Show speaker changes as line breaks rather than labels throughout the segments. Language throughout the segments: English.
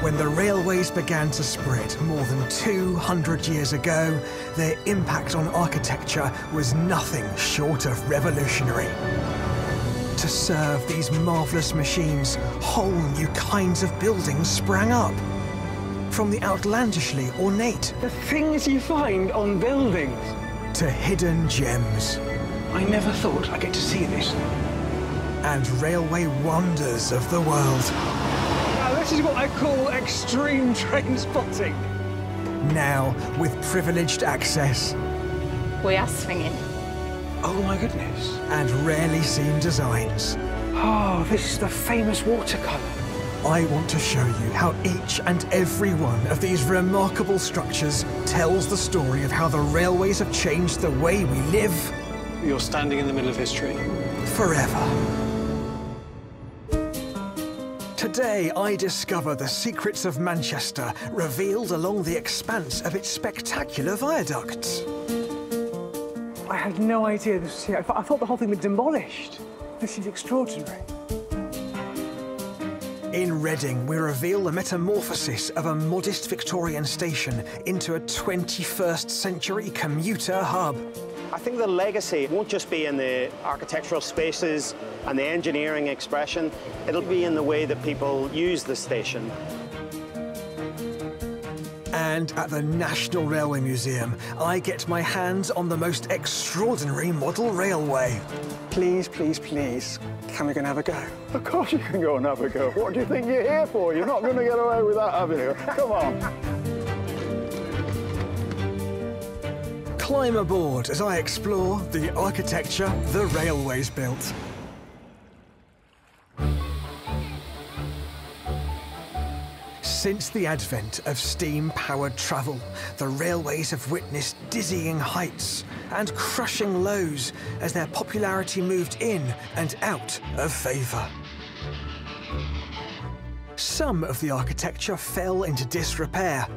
When the railways began to spread more than 200 years ago, their impact on architecture was nothing short of revolutionary. To serve these marvellous machines, whole new kinds of buildings sprang up. From the outlandishly ornate,
the things you find on buildings,
to hidden gems.
I never thought I'd get to see this.
And railway wonders of the world.
Now, this is what I call extreme train spotting.
Now, with privileged access.
We are swinging.
Oh my goodness.
And rarely seen designs.
Oh, this is the famous watercolour.
I want to show you how each and every one of these remarkable structures tells the story of how the railways have changed the way we live.
You're standing in the middle of history.
Forever. Today, I discover the secrets of Manchester, revealed along the expanse of its spectacular viaducts.
I had no idea this was here. I thought the whole thing was demolished. This is extraordinary.
In Reading, we reveal the metamorphosis of a modest Victorian station into a 21st century commuter hub.
I think the legacy won't just be in the architectural spaces and the engineering expression, it'll be in the way that people use the station.
And at the National Railway Museum, I get my hands on the most extraordinary model railway.
Please, please, please, can we go and have a go?
Of course you can go and have a go. What do you think you're here for? You're not going to get away with that, have you? Come on.
Climb aboard as I explore the architecture the railways built. Since the advent of steam-powered travel, the railways have witnessed dizzying heights and crushing lows as their popularity moved in and out of favour. Some of the architecture fell into disrepair.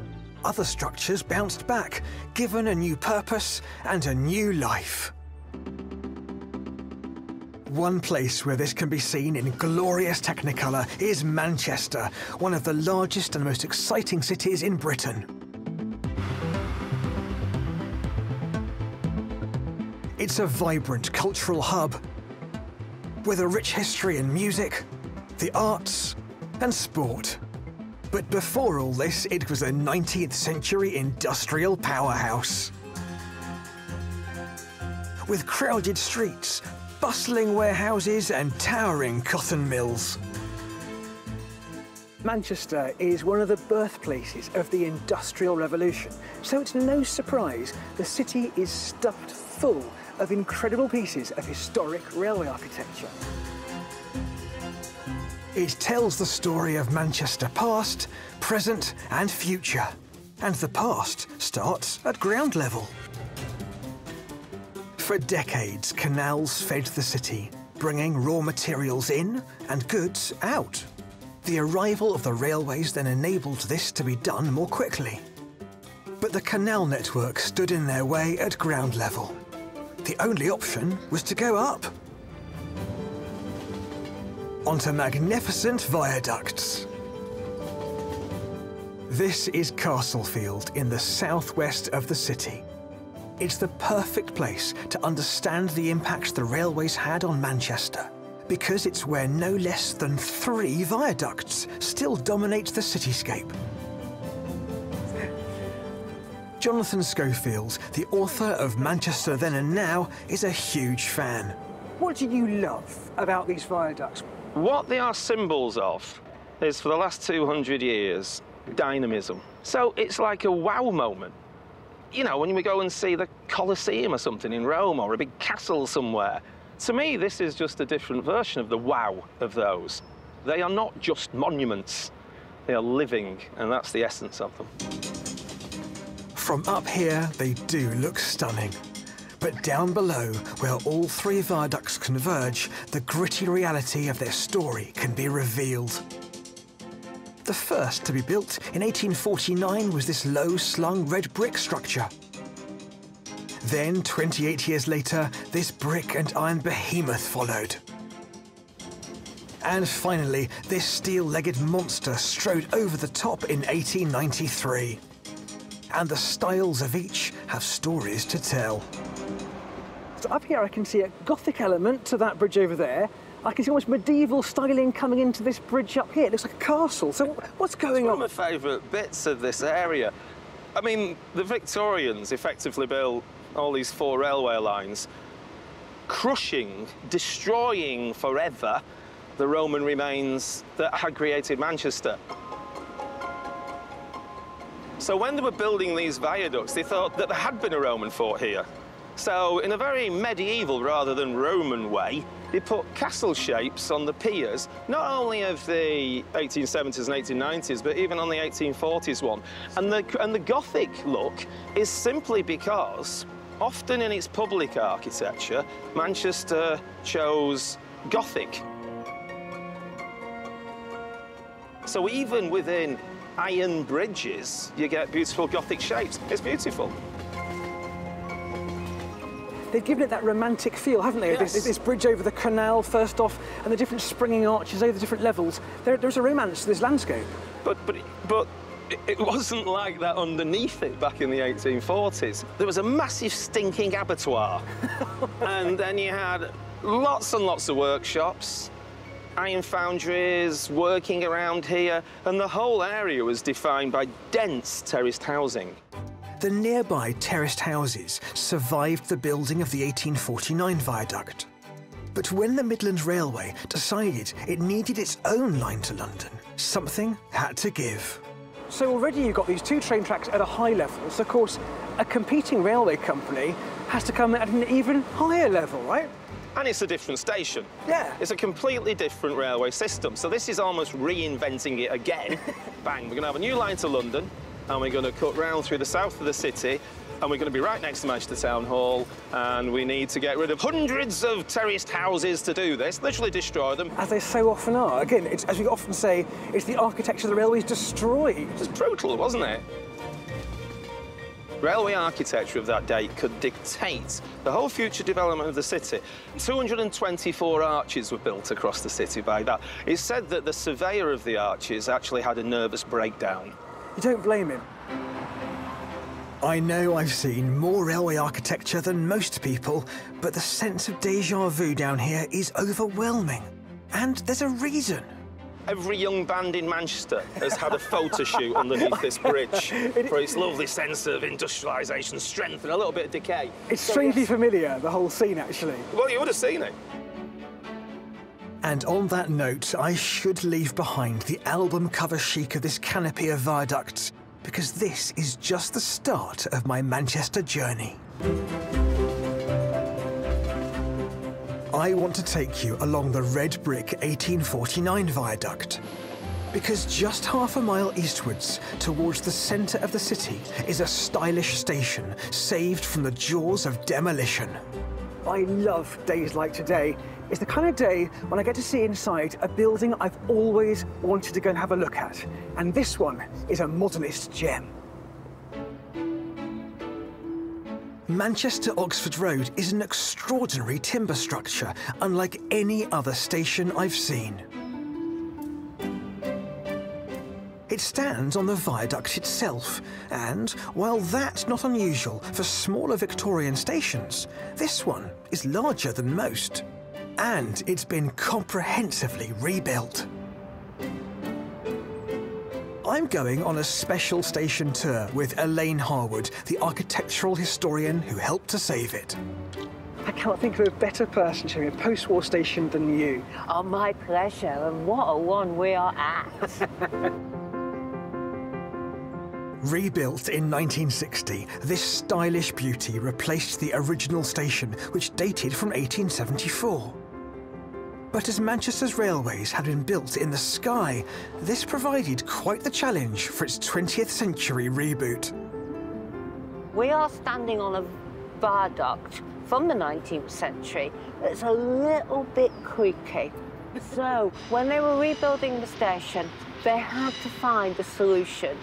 Other structures bounced back, given a new purpose and a new life. One place where this can be seen in glorious Technicolor is Manchester, one of the largest and most exciting cities in Britain. It's a vibrant cultural hub with a rich history in music, the arts, and sport. But before all this, it was a 19th century industrial powerhouse. With crowded streets, bustling warehouses and towering cotton mills.
Manchester is one of the birthplaces of the Industrial Revolution, so it's no surprise the city is stuffed full of incredible pieces of historic railway architecture.
It tells the story of Manchester past, present and future. And the past starts at ground level. For decades, canals fed the city, bringing raw materials in and goods out. The arrival of the railways then enabled this to be done more quickly. But the canal network stood in their way at ground level. The only option was to go up. Onto magnificent viaducts. This is Castlefield in the southwest of the city. It's the perfect place to understand the impact the railways had on Manchester, because it's where no less than 3 viaducts still dominate the cityscape. Jonathan Schofield, the author of Manchester Then and Now, is a huge fan.
What do you love about these viaducts?
What they are symbols of is, for the last 200 years, dynamism. So it's like a wow moment. You know, when we go and see the Colosseum or something in Rome, or a big castle somewhere. To me, this is just a different version of the wow of those. They are not just monuments, they are living, and that's the essence of them.
From up here, they do look stunning. But down below, where all 3 viaducts converge, the gritty reality of their story can be revealed. The first to be built in 1849 was this low-slung red brick structure. Then, 28 years later, this brick and iron behemoth followed. And finally, this steel-legged monster strode over the top in 1893. And the styles of each have stories to tell.
So up here I can see a Gothic element to that bridge over there. I can see almost medieval styling coming into this bridge up here. It looks like a castle. So what's going on?
One of my favourite bits of this area. I mean, the Victorians effectively built all these 4 railway lines, crushing, destroying forever the Roman remains that had created Manchester. So when they were building these viaducts, they thought that there had been a Roman fort here. So in a very medieval rather than Roman way, they put castle shapes on the piers, not only of the 1870s and 1890s, but even on the 1840s one. And the Gothic look is simply because, often in its public architecture, Manchester chose Gothic. So even within iron bridges, you get beautiful Gothic shapes. It's beautiful.
They've given it that romantic feel, haven't they?
Yes.
This bridge over the canal, first off, and the different springing arches over the different levels. There's a romance to this landscape.
But it wasn't like that underneath it back in the 1840s. There was a massive stinking abattoir. And then you had lots and lots of workshops, iron foundries working around here, and the whole area was defined by dense terraced housing.
The nearby terraced houses survived the building of the 1849 viaduct. But when the Midland Railway decided it needed its own line to London, something had to give.
So already you've got these 2 train tracks at a high level. So of course, a competing railway company has to come at an even higher level, right?
And it's a different station.
Yeah.
It's a completely different railway system. So this is almost reinventing it again. Bang, we're going to have a new line to London, and we're going to cut round through the south of the city, and we're going to be right next to Manchester Town Hall, and we need to get rid of hundreds of terraced houses to do this, literally destroy them.
As they so often are. Again, as we often say, it's the architecture of the railways destroyed.
It was brutal, wasn't it? Railway architecture of that day could dictate the whole future development of the city. 224 arches were built across the city by that. It's said that the surveyor of the arches actually had a nervous breakdown.
You don't blame him.
I know I've seen more railway architecture than most people, but the sense of déjà vu down here is overwhelming. And there's a reason.
Every young band in Manchester has had a photo shoot underneath this bridge for its lovely sense of industrialisation, strength and a little bit of decay.
It's strangely familiar, the whole scene, actually.
Well, you would have seen it.
And on that note, I should leave behind the album cover chic of this canopy of viaducts, because this is just the start of my Manchester journey. I want to take you along the red brick 1849 viaduct, because just half a mile eastwards, towards the centre of the city, is a stylish station saved from the jaws of demolition.
I love days like today. It's the kind of day when I get to see inside a building I've always wanted to go and have a look at. And this one is a modernist gem.
Manchester-Oxford Road is an extraordinary timber structure, unlike any other station I've seen. It stands on the viaduct itself, and while that's not unusual for smaller Victorian stations, this one is larger than most. And it's been comprehensively rebuilt. I'm going on a special station tour with Elaine Harwood, the architectural historian who helped to save it.
I can't think of a better person to be a post-war station than you.
Oh, my pleasure, and what a one we are at.
Rebuilt in 1960, this stylish beauty replaced the original station, which dated from 1874. But as Manchester's railways had been built in the sky, this provided quite the challenge for its 20th century reboot.
We are standing on a viaduct from the 19th century that's a little bit creaky. So when they were rebuilding the station, they had to find a solution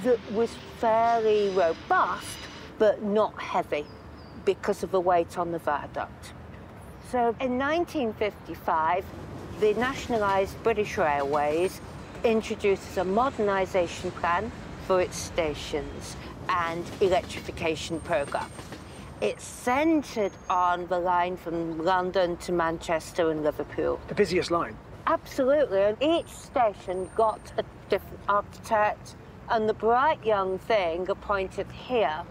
that was fairly robust, but not heavy because of the weight on the viaduct. So in 1955, the nationalised British Railways introduces a modernisation plan for its stations and electrification programme. It's centred on the line from London to Manchester and Liverpool.
The busiest line.
Absolutely, and each station got a different architect, and the bright young thing appointed here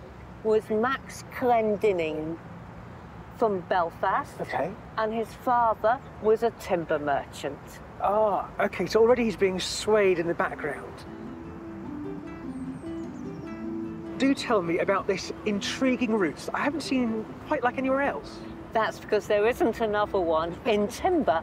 was Max Glendinning from Belfast.
Okay.
And his father was a timber merchant.
Ah, okay, so already he's being swayed in the background. Do tell me about this intriguing route that I haven't seen quite like anywhere else.
That's because there isn't another one in timber.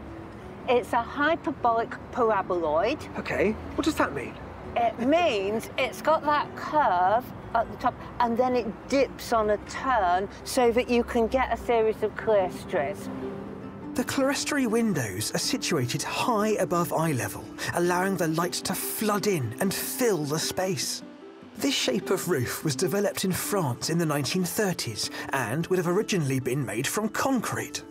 It's a hyperbolic paraboloid.
Okay, what does that mean?
It means it's got that curve at the top and then it dips on a turn so that you can get a series of clerestories.
The clerestory windows are situated high above eye level, allowing the light to flood in and fill the space. This shape of roof was developed in France in the 1930s and would have originally been made from concrete.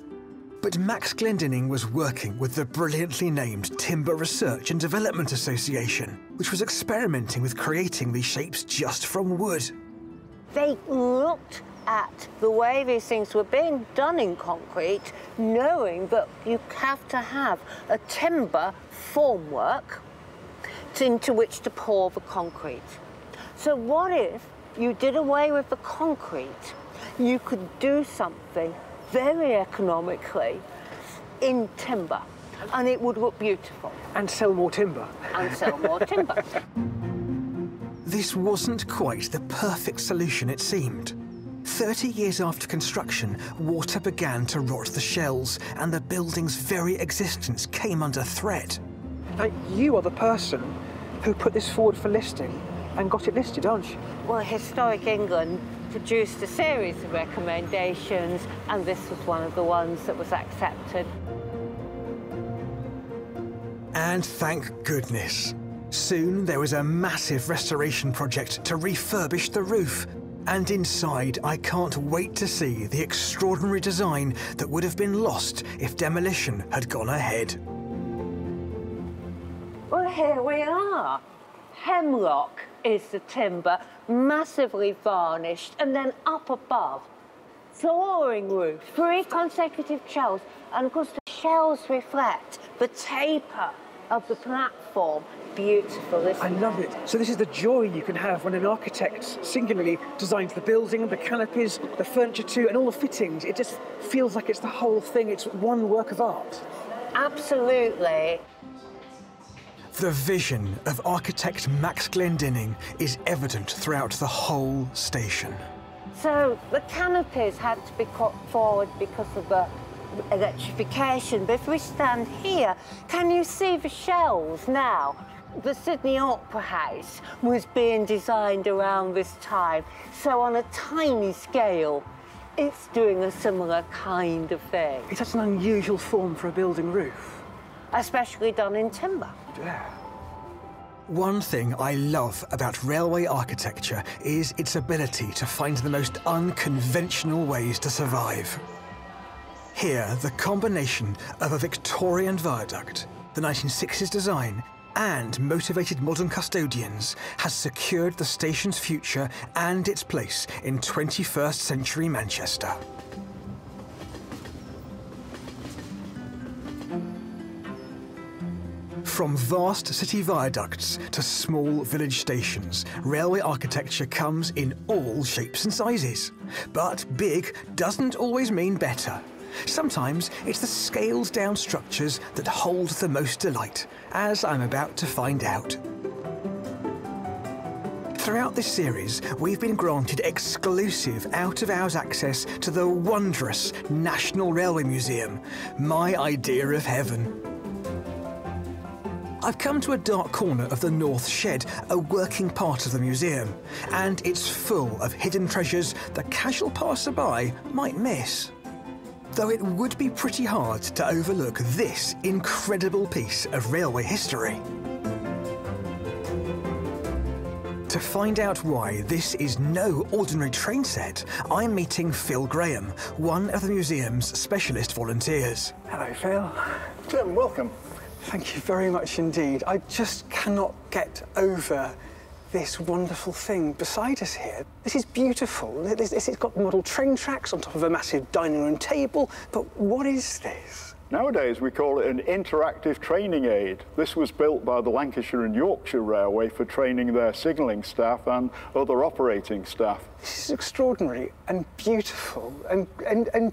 But Max Glendinning was working with the brilliantly named Timber Research and Development Association, which was experimenting with creating these shapes just from wood.
They looked at the way these things were being done in concrete, knowing that you have to have a timber formwork into which to pour the concrete. So what if you did away with the concrete? You could do something very economically in timber, and it would look beautiful.
And sell more timber.
And sell more timber.
This wasn't quite the perfect solution, it seemed. 30 years after construction, water began to rot the shells, and the building's very existence came under threat.
Now, you are the person who put this forward for listing and got it listed, aren't you?
Well, Historic England produced a series of recommendations, and this was one of the ones that was accepted.
And thank goodness. Soon there was a massive restoration project to refurbish the roof. And inside, I can't wait to see the extraordinary design that would have been lost if demolition had gone ahead.
Well, here we are. Hemlock is the timber, massively varnished, and then up above, flooring roof, 3 consecutive shells, and of course the shells reflect the taper of the platform. Beautiful, isn't it?
I love it. So this is the joy you can have when an architect singularly designs the building, the canopies, the furniture too, and all the fittings. It just feels like it's the whole thing. It's one work of art.
Absolutely.
The vision of architect Max Glendinning is evident throughout the whole station.
So the canopies had to be put forward because of the electrification. But if we stand here, can you see the shells now? The Sydney Opera House was being designed around this time. So on a tiny scale, it's doing a similar kind of thing.
It's such an unusual form for a building roof.
Especially done in timber.
Yeah.
One thing I love about railway architecture is its ability to find the most unconventional ways to survive. Here, the combination of a Victorian viaduct, the 1960s design, and motivated modern custodians has secured the station's future and its place in 21st century Manchester. From vast city viaducts to small village stations, railway architecture comes in all shapes and sizes. But big doesn't always mean better. Sometimes it's the scaled-down structures that hold the most delight, as I'm about to find out. Throughout this series, we've been granted exclusive out-of-hours access to the wondrous National Railway Museum, my idea of heaven. I've come to a dark corner of the North Shed, a working part of the museum, and it's full of hidden treasures the casual passerby might miss. Though it would be pretty hard to overlook this incredible piece of railway history. To find out why this is no ordinary train set, I'm meeting Phil Graham, one of the museum's specialist volunteers.
Hello, Phil.
Tim, welcome.
Thank you very much indeed. I just cannot get over this wonderful thing beside us here. This is beautiful. It's got model train tracks on top of a massive dining room table. But what is this?
Nowadays, we call it an interactive training aid. This was built by the Lancashire and Yorkshire Railway for training their signalling staff and other operating staff.
This is extraordinary and beautiful and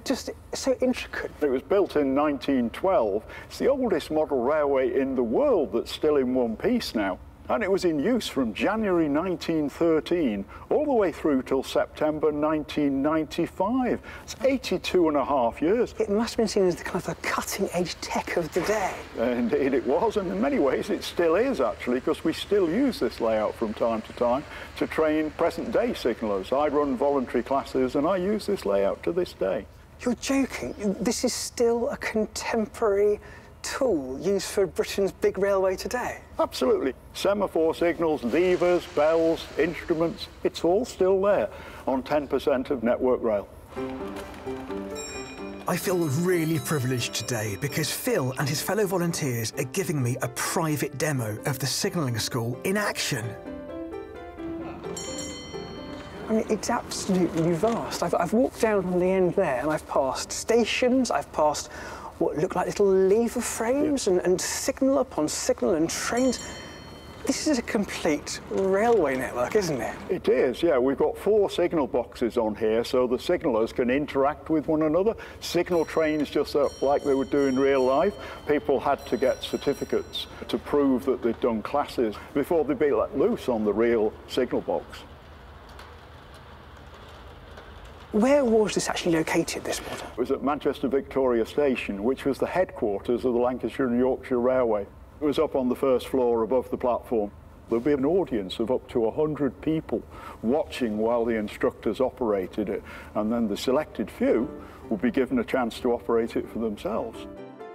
just so intricate.
It was built in 1912. It's the oldest model railway in the world that's still in one piece now. And it was in use from January 1913 all the way through till September 1995. It's 82.5 years.
It must have been seen as the kind of the cutting-edge tech of the day.
Indeed it was, and in many ways it still is actually, because we still use this layout from time to time to train present-day signallers. I run voluntary classes and I use this layout to this day.
You're joking? This is still a contemporary tool used for Britain's big railway today?
Absolutely. Semaphore signals, levers, bells, instruments, it's all still there on 10% of Network Rail.
I feel really privileged today because Phil and his fellow volunteers are giving me a private demo of the signalling school in action.
I mean, it's absolutely vast. I've walked down from the end there and I've passed stations, I've passed what look like little lever frames and signal upon signal and trains. This is a complete railway network, isn't it?
It is, yeah. We've got 4 signal boxes on here so the signallers can interact with one another. Signal trains just like they would do in real life. People had to get certificates to prove that they'd done classes before they'd be let loose on the real signal box.
Where was this actually located, this model?
It was at Manchester Victoria Station, which was the headquarters of the Lancashire and Yorkshire Railway. It was up on the first floor above the platform. There'd be an audience of up to 100 people watching while the instructors operated it, and then the selected few would be given a chance to operate it for themselves.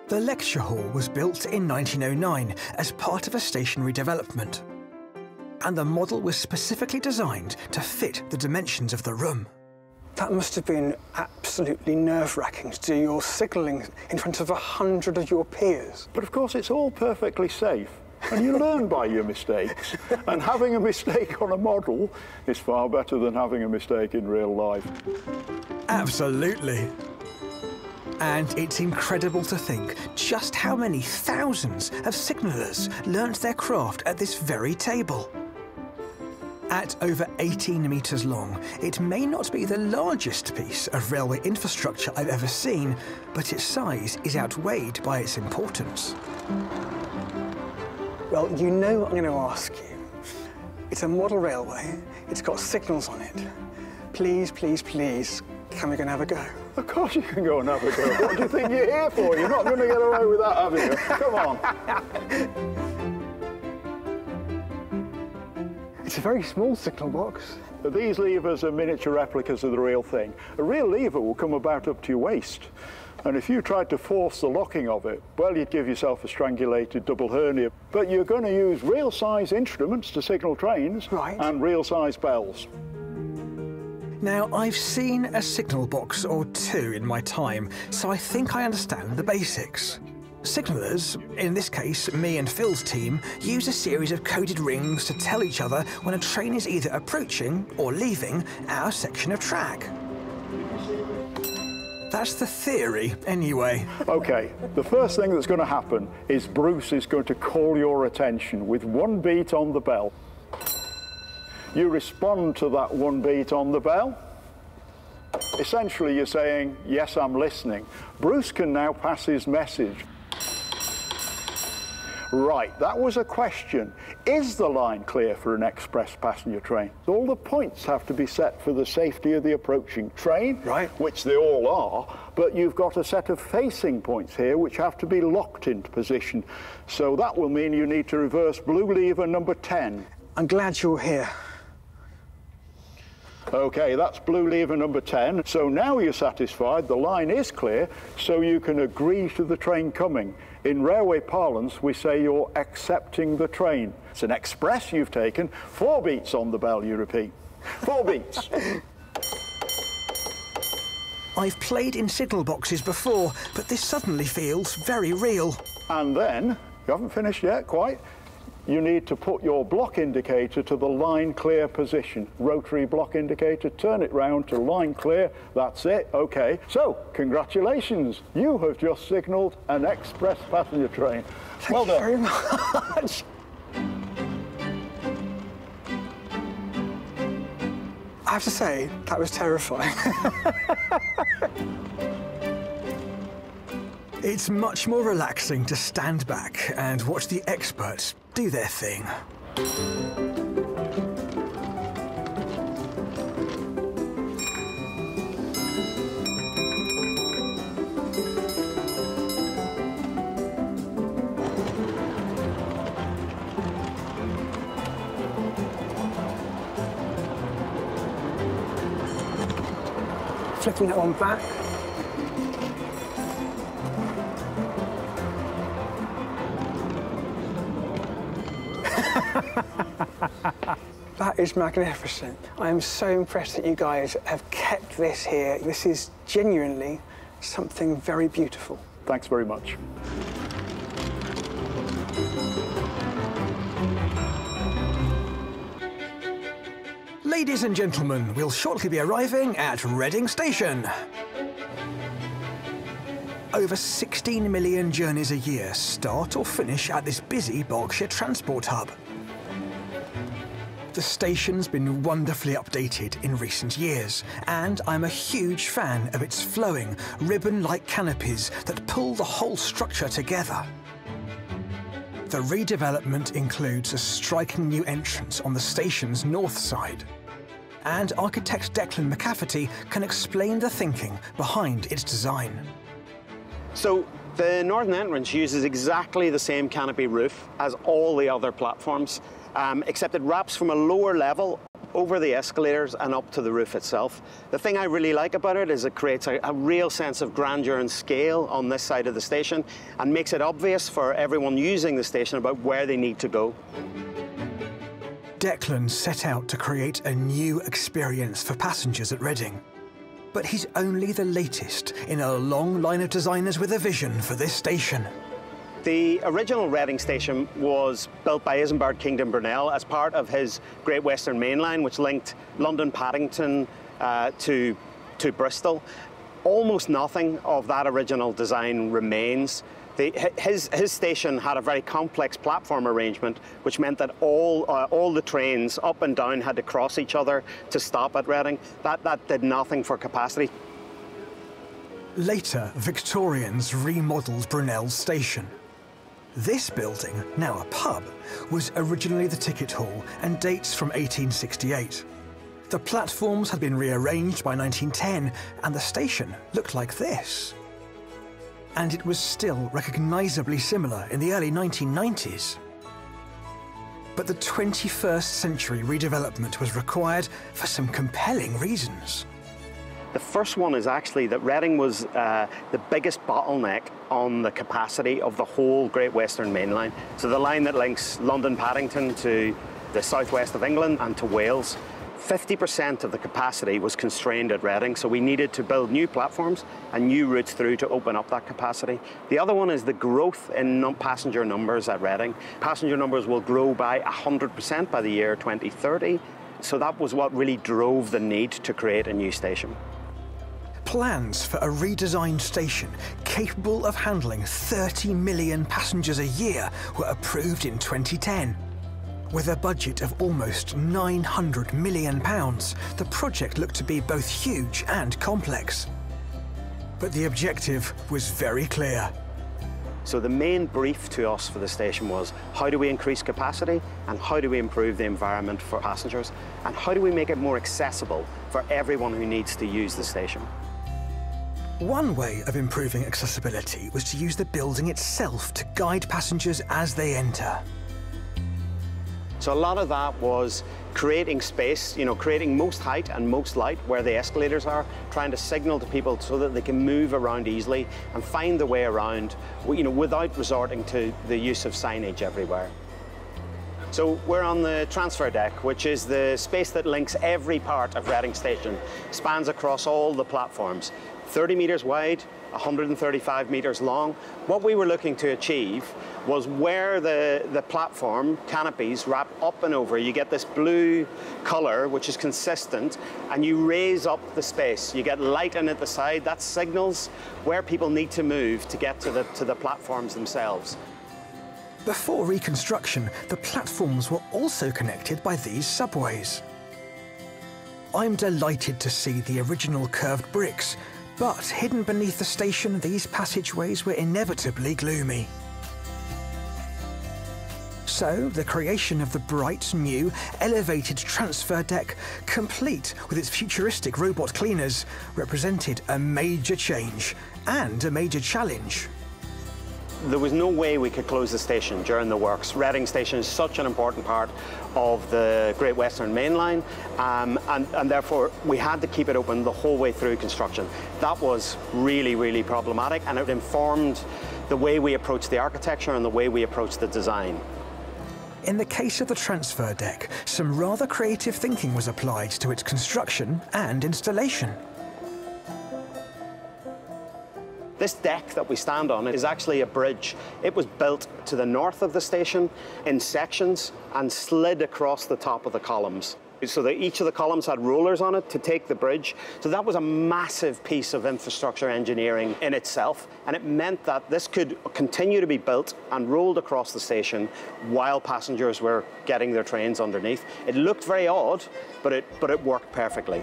The lecture hall was built in 1909 as part of a stationary development, and the model was specifically designed to fit the dimensions of the room.
That must have been absolutely nerve-wracking to do your signalling in front of 100 of your peers.
But of course it's all perfectly safe, and you learn by your mistakes. And having a mistake on a model is far better than having a mistake in real life.
Absolutely. And it's incredible to think just how many thousands of signallers learnt their craft at this very table. At over 18 metres long, it may not be the largest piece of railway infrastructure I've ever seen, but its size is outweighed by its importance.
Well, you know what I'm going to ask you. It's a model railway. It's got signals on it. Please, please, please, can we go and have a go?
Of course you can go and have a go. What do you think you're here for? You're not going to get away with that, have you? Come on.
It's a very small signal box.
These levers are miniature replicas of the real thing. A real lever will come about up to your waist. And if you tried to force the locking of it, well, you'd give yourself a strangulated double hernia. But you're going to use real-size instruments to signal trains,
right,
and real-size bells.
Now, I've seen a signal box or two in my time, so I think I understand the basics. Signallers, in this case me and Phil's team, use a series of coded rings to tell each other when a train is either approaching or leaving our section of track. That's the theory, anyway.
OK, the first thing that's going to happen is Bruce is going to call your attention with 1 beat on the bell. You respond to that 1 beat on the bell. Essentially, you're saying, yes, I'm listening. Bruce can now pass his message. Right, that was a question. Is the line clear for an express passenger train? All the points have to be set for the safety of the approaching train,
right,
which they all are, but you've got a set of facing points here which have to be locked into position. So that will mean you need to reverse blue lever number 10.
I'm glad you're here.
OK, that's blue lever number 10. So now you're satisfied, the line is clear, so you can agree to the train coming. In railway parlance, we say you're accepting the train. It's an express you've taken. 4 beats on the bell, you repeat. 4 beats.
I've played in signal boxes before, but this suddenly feels very real.
And then, you haven't finished yet, quite, you need to put your block indicator to the line clear position. Rotary block indicator, turn it round to line clear, that's it, okay. So, congratulations, you have just signalled an express passenger train. Well done.
Thank you very much. I have to say, that was terrifying.
It's much more relaxing to stand back and watch the experts do their thing.
Flipping that one back. That is magnificent. I am so impressed that you guys have kept this here. This is genuinely something very beautiful.
Thanks very much.
Ladies and gentlemen, we'll shortly be arriving at Reading Station. Over 16 million journeys a year start or finish at this busy Berkshire transport hub. The station's been wonderfully updated in recent years, and I'm a huge fan of its flowing, ribbon-like canopies that pull the whole structure together. The redevelopment includes a striking new entrance on the station's north side, and architect Declan McCafferty can explain the thinking behind its design.
So the northern entrance uses exactly the same canopy roof as all the other platforms, except it wraps from a lower level over the escalators and up to the roof itself. The thing I really like about it is it creates a real sense of grandeur and scale on this side of the station and makes it obvious for everyone using the station about where they need to go.
Declan set out to create a new experience for passengers at Reading. But he's only the latest in a long line of designers with a vision for this station.
The original Reading station was built by Isambard Kingdom Brunel as part of his Great Western Main Line, which linked London Paddington to Bristol. Almost nothing of that original design remains. His station had a very complex platform arrangement, which meant that all the trains up and down had to cross each other to stop at Reading. That did nothing for capacity.
Later, Victorians remodelled Brunel's station. This building, now a pub, was originally the ticket hall and dates from 1868. The platforms had been rearranged by 1910, and the station looked like this. And it was still recognisably similar in the early 1990s. But the 21st century redevelopment was required for some compelling reasons.
The first one is actually that Reading was the biggest bottleneck on the capacity of the whole Great Western Main Line. So the line that links London Paddington to the southwest of England and to Wales. 50% of the capacity was constrained at Reading, so we needed to build new platforms and new routes through to open up that capacity. The other one is the growth in passenger numbers at Reading. Passenger numbers will grow by 100% by the year 2030, so that was what really drove the need to create a new station.
Plans for a redesigned station capable of handling 30 million passengers a year were approved in 2010. With a budget of almost £900 million, the project looked to be both huge and complex. But the objective was very clear.
So the main brief to us for the station was, how do we increase capacity and how do we improve the environment for passengers and how do we make it more accessible for everyone who needs to use the station?
One way of improving accessibility was to use the building itself to guide passengers as they enter.
So a lot of that was creating space, creating most height and most light where the escalators are, trying to signal to people so that they can move around easily and find their way around, without resorting to the use of signage everywhere. So we're on the transfer deck, which is the space that links every part of Reading Station, spans across all the platforms, 30 metres wide, 135 metres long. What we were looking to achieve was where the platform canopies wrap up and over, you get this blue colour, which is consistent, and you raise up the space. You get light in at the side. That signals where people need to move to get to the platforms themselves.
Before reconstruction, the platforms were also connected by these subways. I'm delighted to see the original curved bricks, but hidden beneath the station, these passageways were inevitably gloomy. So, the creation of the bright, new, elevated transfer deck, complete with its futuristic robot cleaners, represented a major change and a major challenge.
There was no way we could close the station during the works. Reading Station is such an important part of the Great Western Main Line, and therefore we had to keep it open the whole way through construction. That was really, really problematic, and it informed the way we approached the architecture and the way we approached the design.
In the case of the transfer deck, some rather creative thinking was applied to its construction and installation.
This deck that we stand on is actually a bridge. It was built to the north of the station in sections and slid across the top of the columns, so that each of the columns had rollers on it to take the bridge. So that was a massive piece of infrastructure engineering in itself, and it meant that this could continue to be built and rolled across the station while passengers were getting their trains underneath. It looked very odd, but it worked perfectly.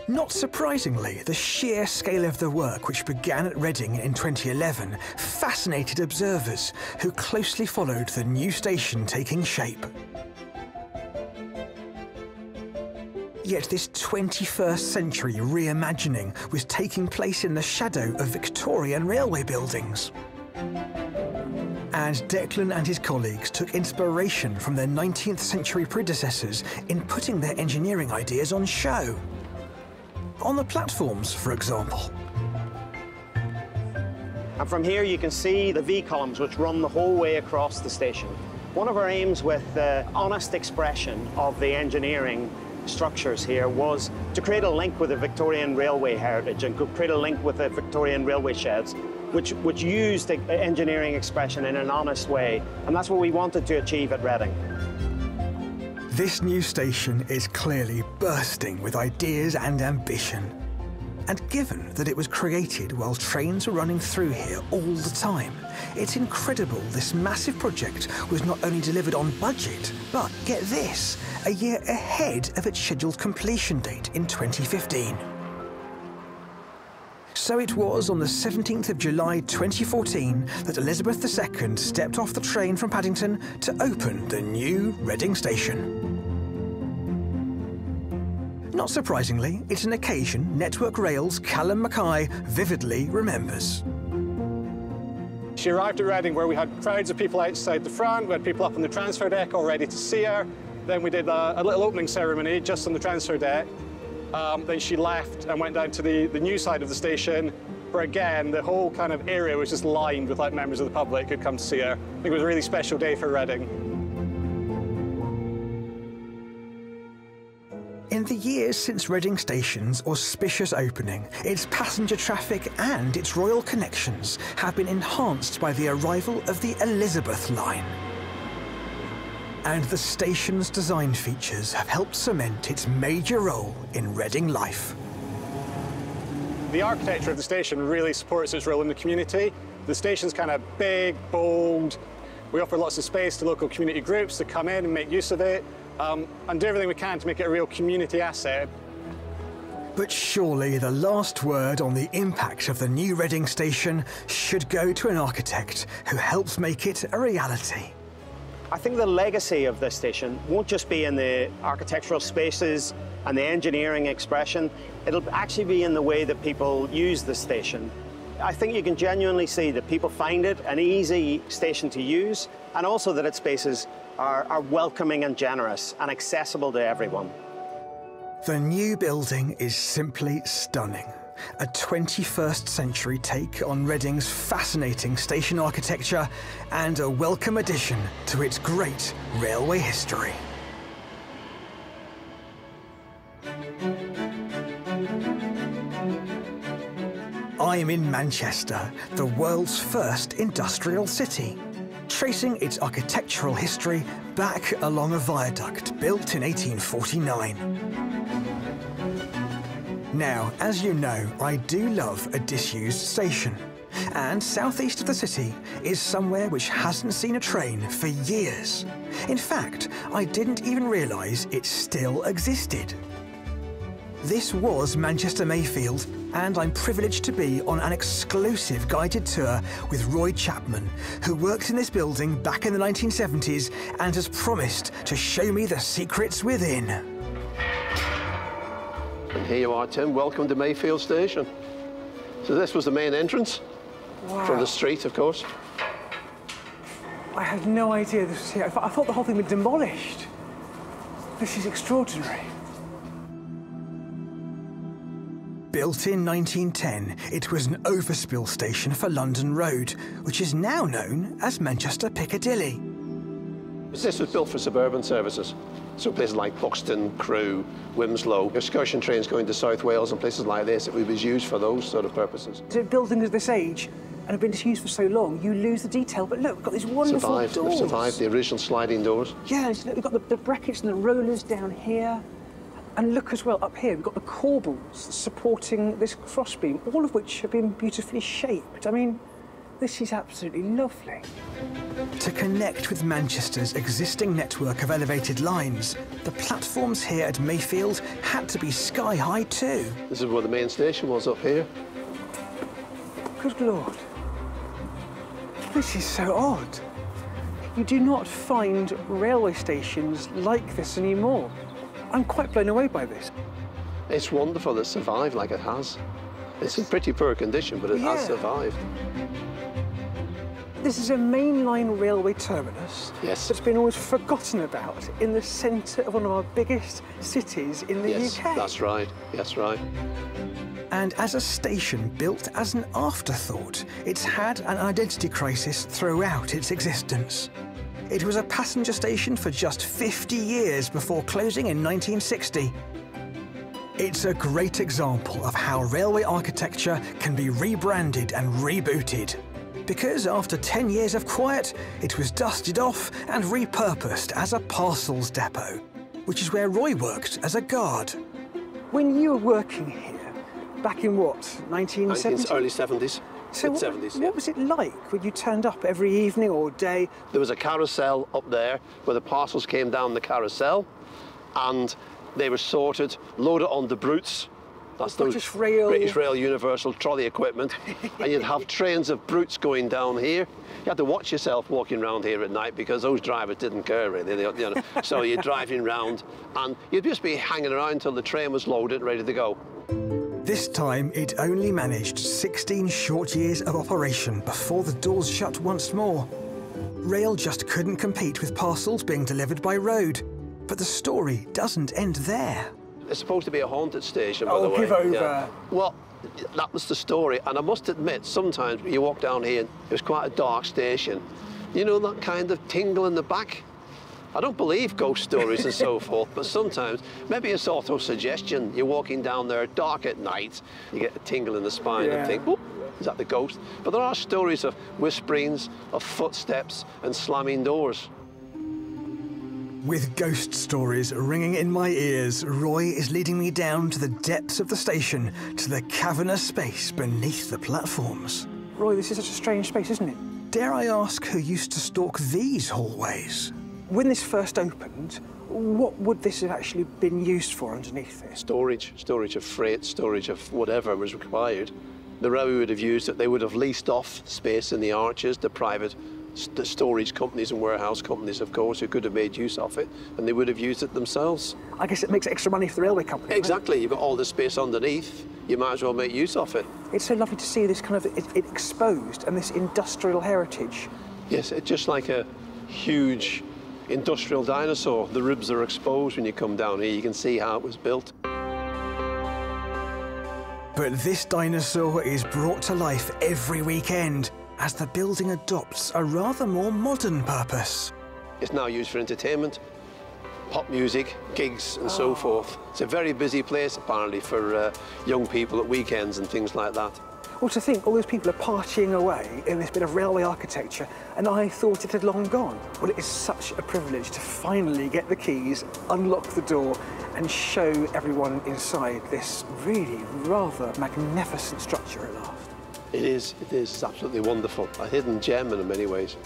Not surprisingly, the sheer scale of the work, which began at Reading in 2011, fascinated observers who closely followed the new station taking shape. Yet this 21st century reimagining was taking place in the shadow of Victorian railway buildings. And Declan and his colleagues took inspiration from their 19th century predecessors in putting their engineering ideas on show. On the platforms, for example.
And from here you can see the V columns which run the whole way across the station. One of our aims with the honest expression of the engineering structures here was to create a link with the Victorian railway heritage and create a link with the Victorian railway sheds, which used the engineering expression in an honest way. And that's what we wanted to achieve at Reading.
This new station is clearly bursting with ideas and ambition. And given that it was created while trains were running through here all the time, it's incredible this massive project was not only delivered on budget, but, get this, a year ahead of its scheduled completion date in 2015. So it was on the 17th of July 2014 that Elizabeth II stepped off the train from Paddington to open the new Reading Station. Not surprisingly, it's an occasion Network Rail's Callum Mackay vividly remembers.
She arrived at Reading where we had crowds of people outside the front, we had people up on the transfer deck all ready to see her. Then we did a little opening ceremony just on the transfer deck. Then she left and went down to the new side of the station, where again, the whole kind of area was just lined with like members of the public who'd come to see her. I think it was a really special day for Reading.
In the years since Reading Station's auspicious opening, its passenger traffic and its royal connections have been enhanced by the arrival of the Elizabeth line. And the station's design features have helped cement its major role in Reading life.
The architecture of the station really supports its role in the community. The station's kind of big, bold. We offer lots of space to local community groups to come in and make use of it, and do everything we can to make it a real community asset.
But surely the last word on the impact of the new Reading Station should go to an architect who helps make it a reality.
I think the legacy of this station won't just be in the architectural spaces and the engineering expression, it'll actually be in the way that people use the station. I think you can genuinely see that people find it an easy station to use, and also that its spaces are welcoming and generous and accessible to everyone.
The new building is simply stunning, a 21st century take on Reading's fascinating station architecture and a welcome addition to its great railway history. I am in Manchester, the world's first industrial city, tracing its architectural history back along a viaduct built in 1849. Now, as you know, I do love a disused station, and southeast of the city is somewhere which hasn't seen a train for years. In fact, I didn't even realise it still existed. This was Manchester Mayfield, and I'm privileged to be on an exclusive guided tour with Roy Chapman, who worked in this building back in the 1970s and has promised to show me the secrets within.
And here you are, Tim. Welcome to Mayfield Station. So this was the main entrance.
Wow.
From the street, of course.
I had no idea this was here. I thought the whole thing was demolished. This is extraordinary.
Built in 1910, it was an overspill station for London Road, which is now known as Manchester Piccadilly.
This was built for suburban services. So places like Buxton, Crewe, Wilmslow, excursion trains going to South Wales and places like this, it was used for those sort of purposes.
So buildings of this age and have been disused for so long, you lose the detail. But look, we've got these wonderful doors.
They've survived the original sliding doors.
Yeah, we've got the brackets and the rollers down here. And look as well, up here, we've got the corbels supporting this crossbeam, all of which have been beautifully shaped. I mean, this is absolutely lovely.
To connect with Manchester's existing network of elevated lines, the platforms here at Mayfield had to be sky high too.
This is where the main station was, up here.
Good Lord. This is so odd. You do not find railway stations like this anymore. I'm quite blown away by this.
It's wonderful it's survived like it has. It's in pretty poor condition, but it has survived.
This is a mainline railway terminus that's been always forgotten about in the centre of one of our biggest cities in the UK.
That's right. That's right.
And as a station built as an afterthought, it's had an identity crisis throughout its existence. It was a passenger station for just 50 years before closing in 1960. It's a great example of how railway architecture can be rebranded and rebooted. Because after 10 years of quiet, it was dusted off and repurposed as a parcels depot, which is where Roy worked as a guard.
When you were working here, back in what, 1970s?
Early 70s.
So what was it like when you turned up every evening or day?
There was a carousel up there where the parcels came down the carousel and they were sorted, loaded on the brutes. That's those British Rail Universal trolley equipment. And you'd have trains of brutes going down here. You had to watch yourself walking around here at night because those drivers didn't care really. So you're driving around and you'd just be hanging around until the train was loaded and ready to go.
This time, it only managed 16 short years of operation before the doors shut once more. Rail just couldn't compete with parcels being delivered by road. But the story doesn't end there.
It's supposed to be a haunted station, by the way.
Oh, give over.
Yeah. Well, that was the story. And I must admit, sometimes when you walk down here, it was quite a dark station. You know that kind of tingle in the back? I don't believe ghost stories and so forth, but sometimes, maybe it's auto-suggestion. You're walking down there dark at night, you get a tingle in the spine and think, oh, is that the ghost? But there are stories of whisperings, of footsteps and slamming doors.
With ghost stories ringing in my ears, Roy is leading me down to the depths of the station, to the cavernous space beneath the platforms.
Roy, this is such a strange space, isn't it?
Dare I ask who used to stalk these hallways?
When this first opened, what would this have actually been used for underneath it?
Storage of freight, storage of whatever was required. The railway would have used it. They would have leased off space in the arches, the private storage companies and warehouse companies, of course, who could have made use of it, and they would have used it themselves.
I guess it makes extra money for the railway company.
Exactly.
Right?
You've got all the space underneath. You might as well make use of it.
It's so lovely to see this kind of it exposed and this industrial heritage.
Yes, it's just like a huge industrial dinosaur. The ribs are exposed when you come down here. You can see how it was built.
But this dinosaur is brought to life every weekend as the building adopts a rather more modern purpose.
It's now used for entertainment, pop music, gigs and so forth. It's a very busy place apparently for young people at weekends and things like that.
Well, to think all those people are partying away in this bit of railway architecture, and I thought it had long gone. Well, it is such a privilege to finally get the keys, unlock the door, and show everyone inside this really rather magnificent structure at last.
It is. It's absolutely wonderful. A hidden gem in many ways.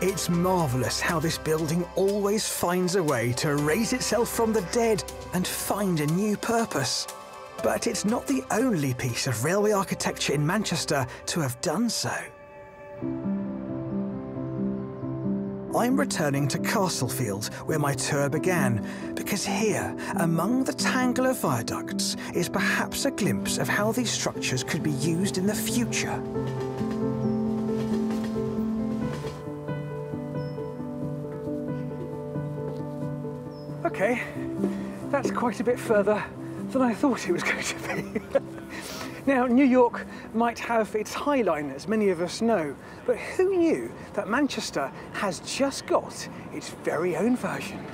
It's marvellous how this building always finds a way to raise itself from the dead and find a new purpose. But it's not the only piece of railway architecture in Manchester to have done so. I'm returning to Castlefield, where my tour began, because here, among the tangle of viaducts, is perhaps a glimpse of how these structures could be used in the future.
OK, that's quite a bit further than I thought it was going to be. Now, New York might have its High Line, as many of us know, but who knew that Manchester has just got its very own version?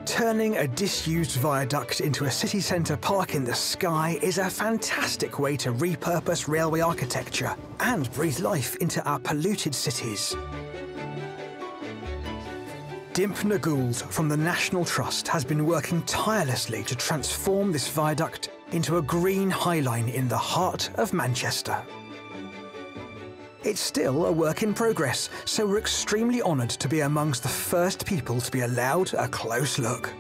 Turning a disused viaduct into a city centre park in the sky is a fantastic way to repurpose railway architecture and breathe life into our polluted cities. Dimpna Gould from the National Trust has been working tirelessly to transform this viaduct into a green High Line in the heart of Manchester. It's still a work in progress, so we're extremely honoured to be amongst the first people to be allowed a close look.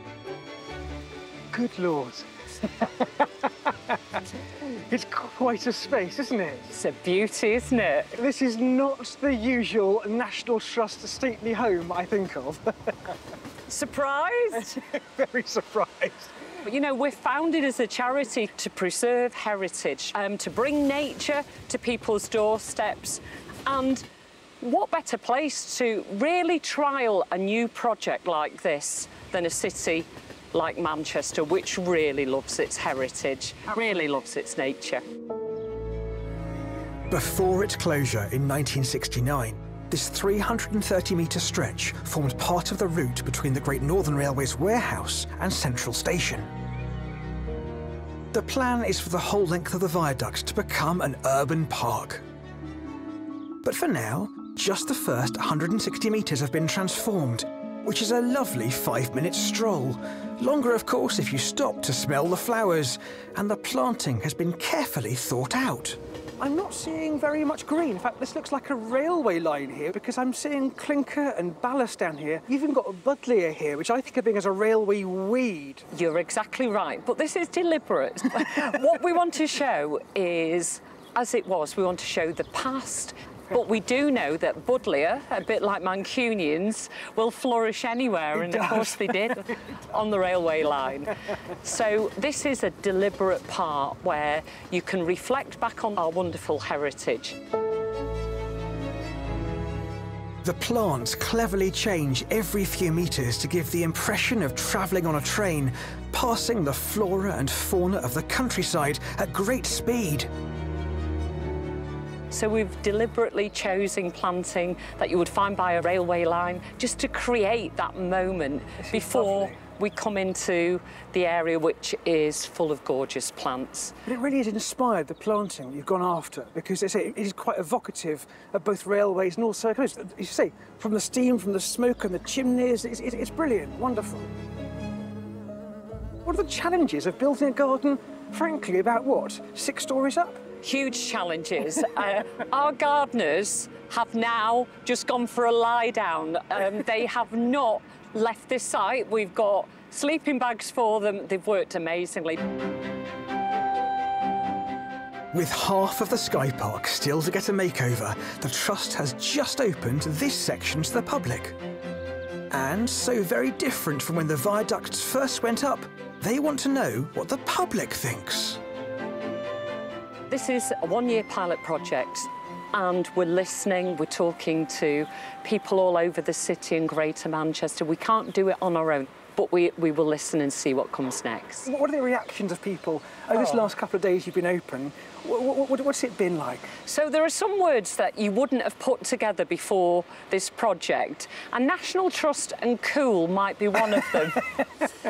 Good Lord. It's quite a space, isn't it?
It's a beauty, isn't it?
This is not the usual National Trust stately home I think of.
Surprised?
Very surprised.
You know, we're founded as a charity to preserve heritage, to bring nature to people's doorsteps. And what better place to really trial a new project like this than a city like Manchester, which really loves its heritage, really loves its nature.
Before its closure in 1969, this 330-metre stretch formed part of the route between the Great Northern Railway's warehouse and Central Station. The plan is for the whole length of the viaduct to become an urban park. But for now, just the first 160 metres have been transformed, which is a lovely 5-minute stroll. Longer, of course, if you stop to smell the flowers, and the planting has been carefully thought out.
I'm not seeing very much green. In fact, this looks like a railway line here because I'm seeing clinker and ballast down here. You've even got a buddleia here, which I think of being as a railway weed.
You're exactly right, but this is deliberate. What we want to show is, as it was, we want to show the past. But we do know that buddleia, a bit like Mancunians, will flourish anywhere, and of course they did on the railway line. So this is a deliberate part where you can reflect back on our wonderful heritage.
The plants cleverly change every few metres to give the impression of travelling on a train, passing the flora and fauna of the countryside at great speed.
So we've deliberately chosen planting that you would find by a railway line just to create that moment before we come into the area, which is full of gorgeous plants.
But it really has inspired the planting you've gone after, because it is quite evocative of both railways and also, as you say, from the steam, from the smoke and the chimneys. It's brilliant, wonderful. What are the challenges of building a garden, frankly, about what, 6 stories up?
Huge challenges. Our gardeners have now just gone for a lie down. They have not left this site. We've got sleeping bags for them. They've worked amazingly.
With half of the Sky Park still to get a makeover, the Trust has just opened this section to the public. And so very different from when the viaducts first went up, they want to know what the public thinks.
This is a 1-year pilot project. and we're listening, we're talking to people all over the city and Greater Manchester. We can't do it on our own, but we will listen and see what comes next.
What are the reactions of people over this last couple of days you've been open? What's it been like?
So there are some words that you wouldn't have put together before this project, and national trust and cool might be one of them.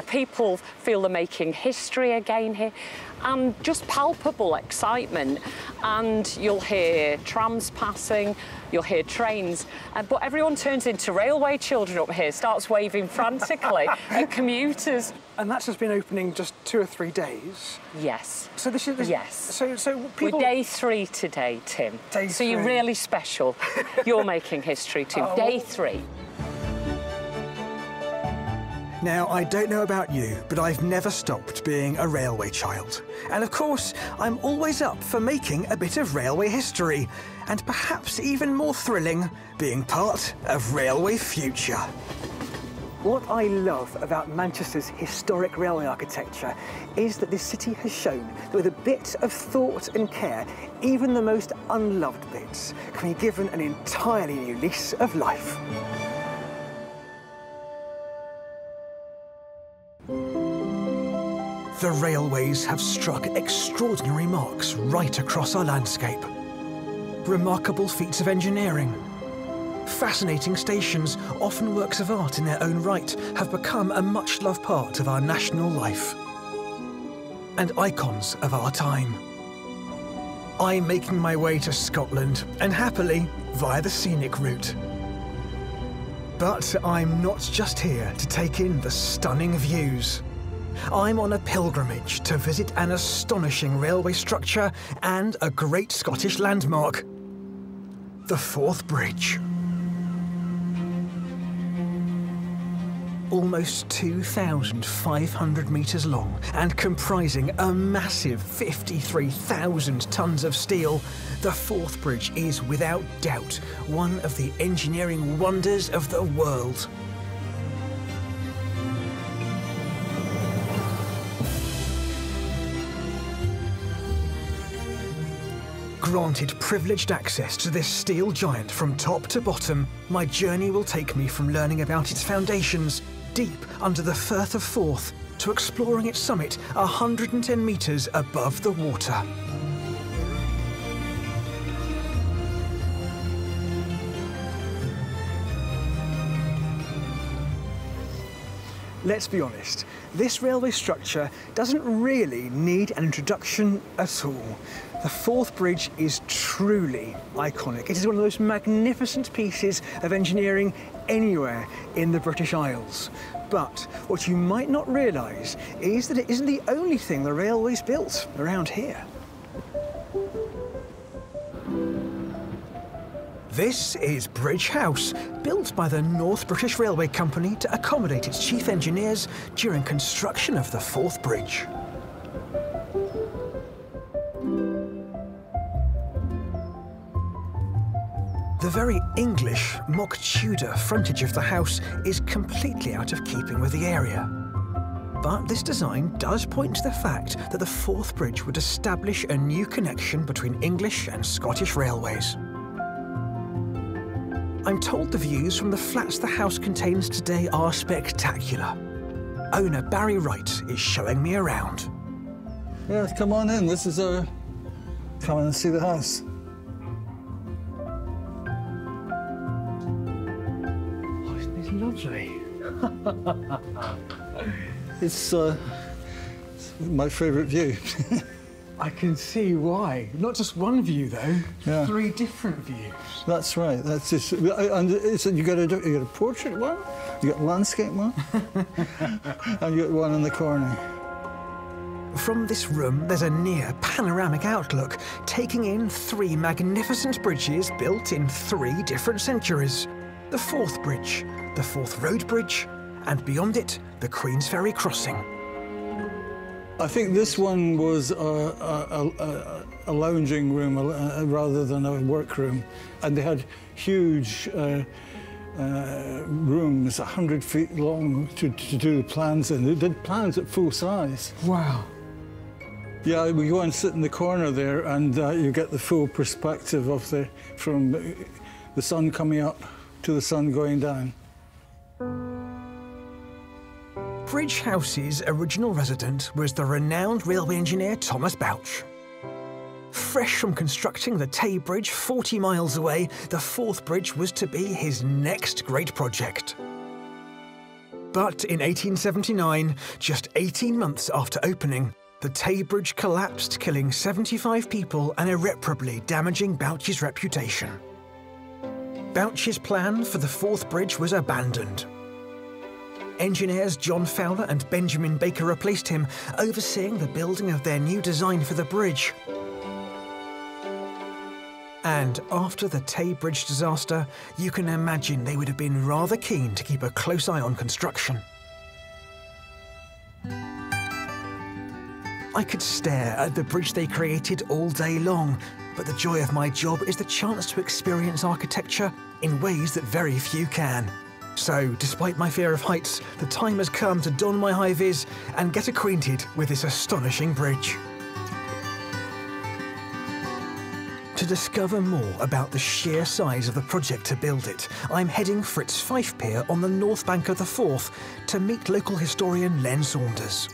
People feel they're making history again here, and just palpable excitement. And you'll hear trams passing, you'll hear trains, but everyone turns into railway children up here, starts waving frantically at commuters.
And that's just been opening just 2 or 3 days?
Yes.
So this is...
Yes.
So people...
We're day 3 today, Tim.
Day
so you're
3.
really special. You're making history too.
Oh.
Day 3.
Now, I don't know about you, but I've never stopped being a railway child. And of course, I'm always up for making a bit of railway history, and perhaps even more thrilling, being part of railway future.
What I love about Manchester's historic railway architecture is that this city has shown that with a bit of thought and care, even the most unloved bits can be given an entirely new lease of life.
The railways have struck extraordinary marks right across our landscape. Remarkable feats of engineering. Fascinating stations, often works of art in their own right, have become a much-loved part of our national life. And icons of our time. I'm making my way to Scotland, and happily, via the scenic route. But I'm not just here to take in the stunning views. I'm on a pilgrimage to visit an astonishing railway structure and a great Scottish landmark, the Forth Bridge. Almost 2,500 metres long and comprising a massive 53,000 tonnes of steel, the Forth Bridge is without doubt one of the engineering wonders of the world. Granted privileged access to this steel giant from top to bottom, my journey will take me from learning about its foundations, deep under the Firth of Forth, to exploring its summit 110 metres above the water.
Let's be honest, this railway structure doesn't really need an introduction at all. The Forth Bridge is truly iconic. It is one of the most magnificent pieces of engineering anywhere in the British Isles. But what you might not realise is that it isn't the only thing the railway's built around here.
This is Bridge House, built by the North British Railway Company to accommodate its chief engineers during construction of the Forth Bridge. The very English, mock Tudor frontage of the house is completely out of keeping with the area. But this design does point to the fact that the Forth Bridge would establish a new connection between English and Scottish railways. I'm told the views from the flats the house contains today are spectacular. Owner Barry Wright is showing me around.
Yeah, come on in. This is our... Come in and see the house.
Oh, isn't it lovely?
It's my favourite view.
I can see why. Not just one view, though.
Yeah.
3 different views.
That's right. That's just, and it's, you got a portrait one, you got a landscape one, and you got one in the corner.
From this room, there's a near panoramic outlook, taking in 3 magnificent bridges built in 3 different centuries. The Forth Bridge, the Forth Road Bridge, and beyond it, the Queensferry Crossing.
I think this one was a lounging room rather than a workroom, and they had huge rooms 100 feet long to do the plans in. They did plans at full size.
Wow.
Yeah, we go and sit in the corner there, and you get the full perspective of from the sun coming up to the sun going down.
Bridge House's original resident was the renowned railway engineer Thomas Bouch. Fresh from constructing the Tay Bridge 40 miles away, the Forth Bridge was to be his next great project. But in 1879, just 18 months after opening, the Tay Bridge collapsed, killing 75 people and irreparably damaging Bouch's reputation. Bouch's plan for the Forth Bridge was abandoned. Engineers John Fowler and Benjamin Baker replaced him, overseeing the building of their new design for the bridge. And after the Tay Bridge disaster, you can imagine they would have been rather keen to keep a close eye on construction. I could stare at the bridge they created all day long, but the joy of my job is the chance to experience architecture in ways that very few can. So, despite my fear of heights, the time has come to don my high vis and get acquainted with this astonishing bridge. To discover more about the sheer size of the project to build it, I'm heading for its Fife Pier on the north bank of the Forth to meet local historian Len Saunders.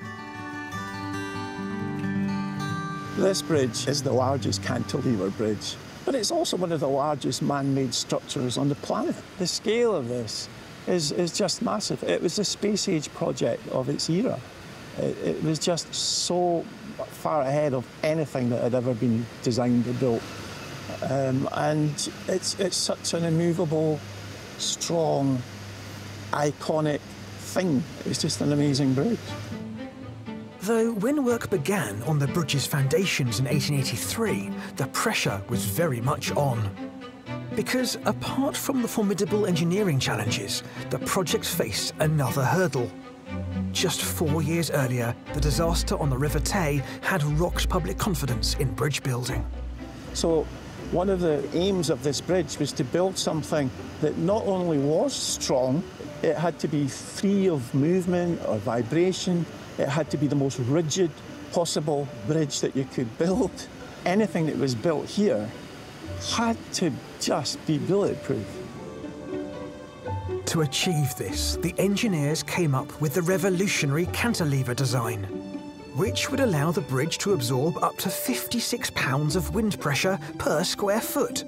This bridge is the largest cantilever bridge, but it's also one of the largest man-made structures on the planet. The scale of this is just massive. It was a space-age project of its era. It was just so far ahead of anything that had ever been designed or built. And it's such an immovable, strong, iconic thing. It's just an amazing bridge.
Though when work began on the bridge's foundations in 1883, the pressure was very much on. Because apart from the formidable engineering challenges, the project faced another hurdle. Just 4 years earlier, the disaster on the River Tay had rocked public confidence in bridge building.
So one of the aims of this bridge was to build something that not only was strong, it had to be free of movement or vibration. It had to be the most rigid possible bridge that you could build. Anything that was built here had to just be bulletproof.
To achieve this, the engineers came up with the revolutionary cantilever design, which would allow the bridge to absorb up to 56 pounds of wind pressure per square foot.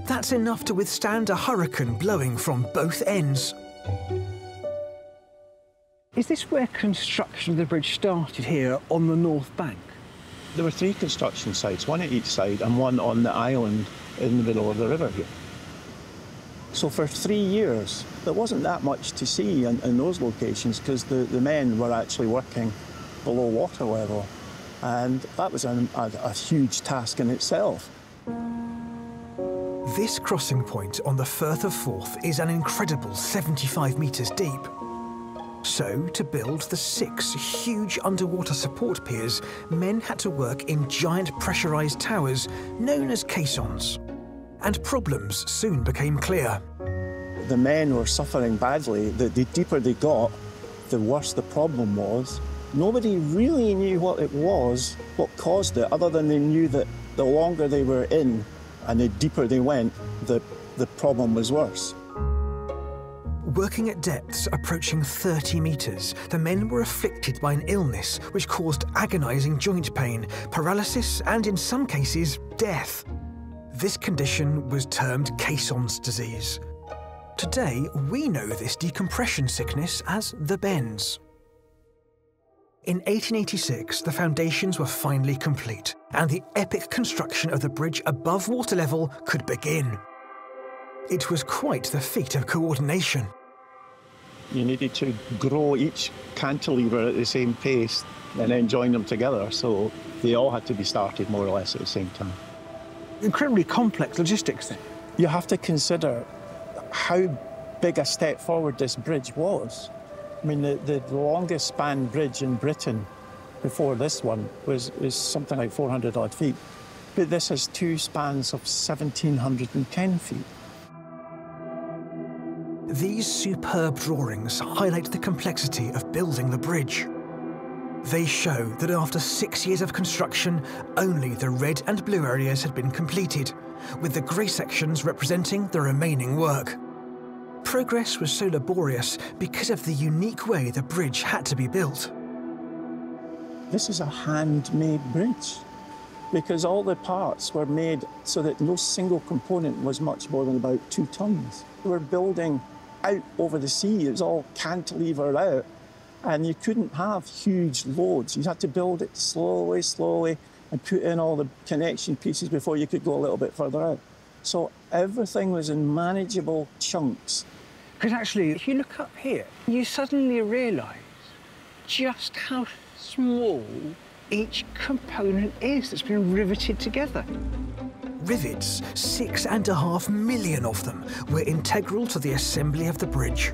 That's enough to withstand a hurricane blowing from both ends.
Is this where construction of the bridge started here on the north bank?
There were 3 construction sites, one at each side and one on the island in the middle of the river here. So for 3 years, there wasn't that much to see in those locations because the men were actually working below water level. And that was a huge task in itself.
This crossing point on the Firth of Forth is an incredible 75 metres deep. So, to build the 6 huge underwater support piers, men had to work in giant pressurised towers known as caissons. And problems soon became clear.
The men were suffering badly. The deeper they got, the worse the problem was. Nobody really knew what it was, what caused it, other than they knew that the longer they were in and the deeper they went, the problem was worse.
Working at depths approaching 30 metres, the men were afflicted by an illness which caused agonising joint pain, paralysis and, in some cases, death. This condition was termed caissons disease. Today, we know this decompression sickness as the bends. In 1886, the foundations were finally complete, and the epic construction of the bridge above water level could begin. It was quite the feat of coordination.
You needed to grow each cantilever at the same pace and then join them together, so they all had to be started more or less at the same time.
Incredibly complex logistics then.
You have to consider how big a step forward this bridge was. I mean, the longest span bridge in Britain before this one was something like 400 odd feet. But this has 2 spans of 1,710 feet.
These superb drawings highlight the complexity of building the bridge. They show that after 6 years of construction, only the red and blue areas had been completed, with the grey sections representing the remaining work. Progress was so laborious because of the unique way the bridge had to be built.
This is a handmade bridge because all the parts were made so that no single component was much more than about 2 tons. We were building out over the sea. It was all cantilever out, and you couldn't have huge loads. You had to build it slowly, slowly, and put in all the connection pieces before you could go a little bit further out. So everything was in manageable chunks.
Because actually, if you look up here, you suddenly realise just how small each component is that's been riveted together.
Rivets, 6.5 million of them, were integral to the assembly of the bridge.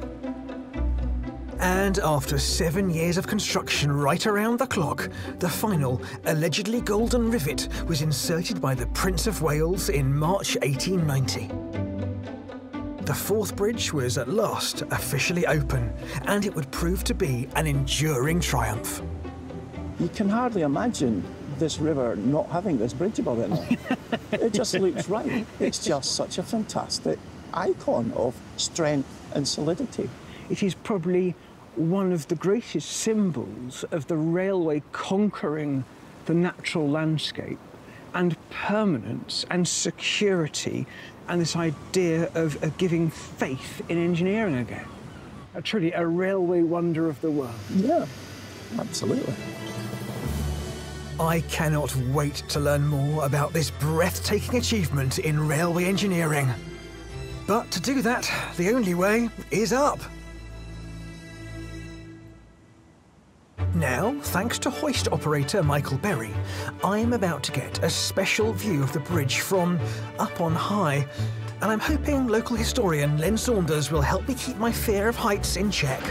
And after 7 years of construction right around the clock, the final, allegedly golden rivet was inserted by the Prince of Wales in March 1890. The fourth bridge was at last officially open, and it would prove to be an enduring triumph.
You can hardly imagine this river not having this bridge above it now. It just looks right. It's just such a fantastic icon of strength and solidity.
It is probably one of the greatest symbols of the railway conquering the natural landscape and permanence and security and this idea of giving faith in engineering again. Truly a railway wonder of the world.
Yeah, absolutely.
I cannot wait to learn more about this breathtaking achievement in railway engineering. But to do that, the only way is up. Now, thanks to hoist operator Michael Berry, I'm about to get a special view of the bridge from up on high, and I'm hoping local historian Len Saunders will help me keep my fear of heights in check.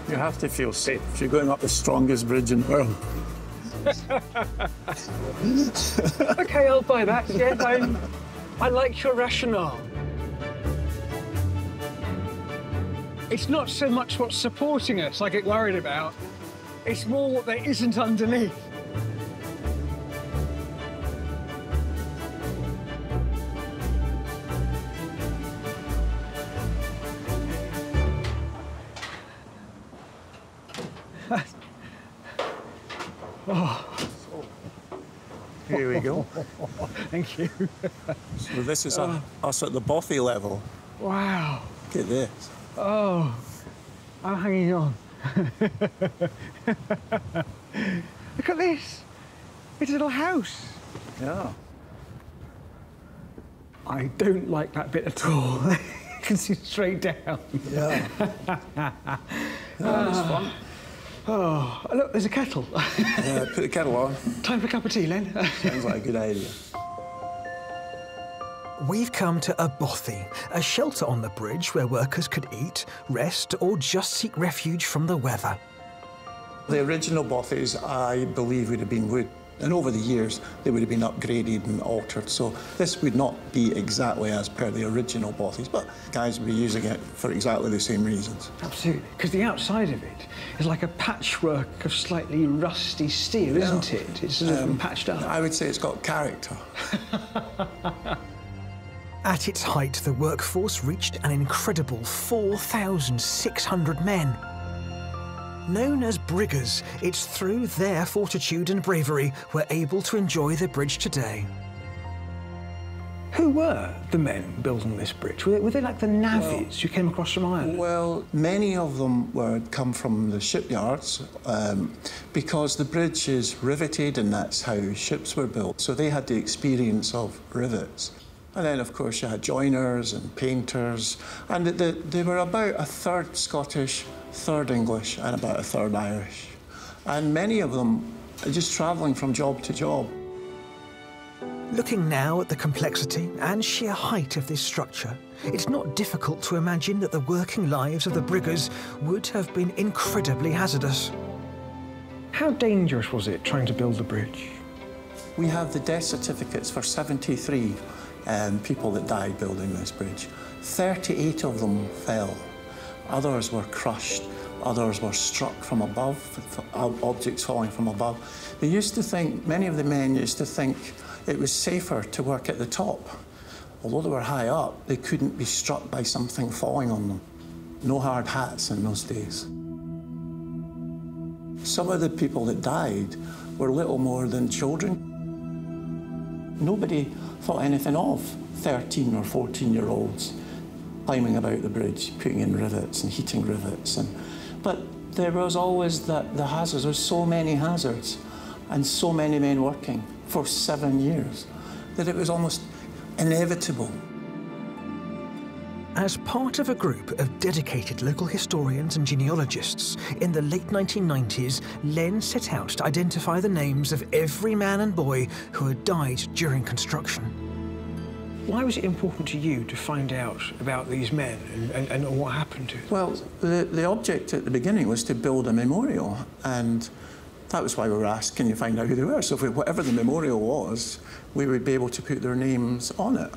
You have to feel safe. You're going up the strongest bridge in the world.
OK, I'll buy that. Yeah, I like your rationale. It's not so much what's supporting us I get worried about. It's more what there isn't underneath. Oh.
Here we go.
Thank you.
So this is us at the bothy level.
Wow.
Look at this.
Oh, I'm hanging on. Look at this. It's a little house.
Yeah.
I don't like that bit at all. You can see straight down.
Yeah. That's fun.
Oh, look, there's a kettle.
Yeah, put the kettle on.
Time for a cup of tea, Len.
Sounds like a good idea.
We've come to a bothy, a shelter on the bridge where workers could eat, rest, or just seek refuge from the weather.
The original bothies, I believe, would have been wood. And over the years, they would have been upgraded and altered. So this would not be exactly as per the original bothies, but guys would be using it for exactly the same reasons.
Absolutely, because the outside of it is like a patchwork of slightly rusty steel, isn't it? It's sort of been patched up.
I would say it's got character.
At its height, the workforce reached an incredible 4,600 men. Known as briggers, it's through their fortitude and bravery we're able to enjoy the bridge today.
Who were the men building this bridge? Were they like the navvies who came across from Ireland?
Well, many of them come from the shipyards because the bridge is riveted and that's how ships were built. So they had the experience of rivets. And then, of course, you had joiners and painters, and they were about a third Scottish, third English, and about a third Irish. And many of them are just travelling from job to job.
Looking now at the complexity and sheer height of this structure, it's not difficult to imagine that the working lives of the briggers would have been incredibly hazardous.
How dangerous was it trying to build the bridge?
We have the death certificates for 73 people that died building this bridge. 38 of them fell. Others were crushed. Others were struck from above, objects falling from above. They used to think, many of the men used to think it was safer to work at the top. Although they were high up, they couldn't be struck by something falling on them. No hard hats in those days. Some of the people that died were little more than children. Nobody thought anything of 13 or 14-year-olds climbing about the bridge, putting in rivets and heating rivets. But there was always the hazards. There were so many hazards and so many men working for 7 years that it was almost inevitable.
As part of a group of dedicated local historians and genealogists, in the late 1990s, Len set out to identify the names of every man and boy who had died during construction.
Why was it important to you to find out about these men and what happened to them?
Well, the object at the beginning was to build a memorial, and that was why we were asked, can you find out who they were? So if whatever the memorial was, we would be able to put their names on it.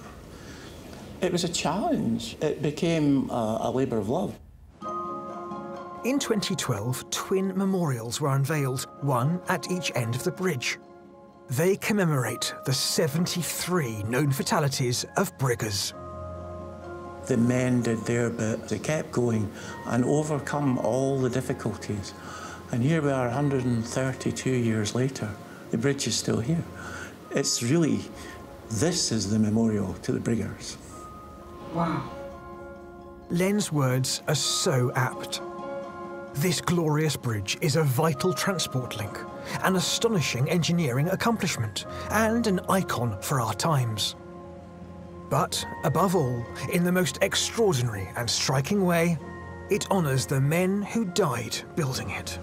It was a challenge. It became a labour of love.
In 2012, twin memorials were unveiled, one at each end of the bridge. They commemorate the 73 known fatalities of briggers.
The men did their bit. They kept going and overcome all the difficulties. And here we are 132 years later. The bridge is still here. It's really, this is the memorial to the briggers.
Wow.
Len's words are so apt. This glorious bridge is a vital transport link, an astonishing engineering accomplishment, and an icon for our times. But, above all, in the most extraordinary and striking way, it honours the men who died building it.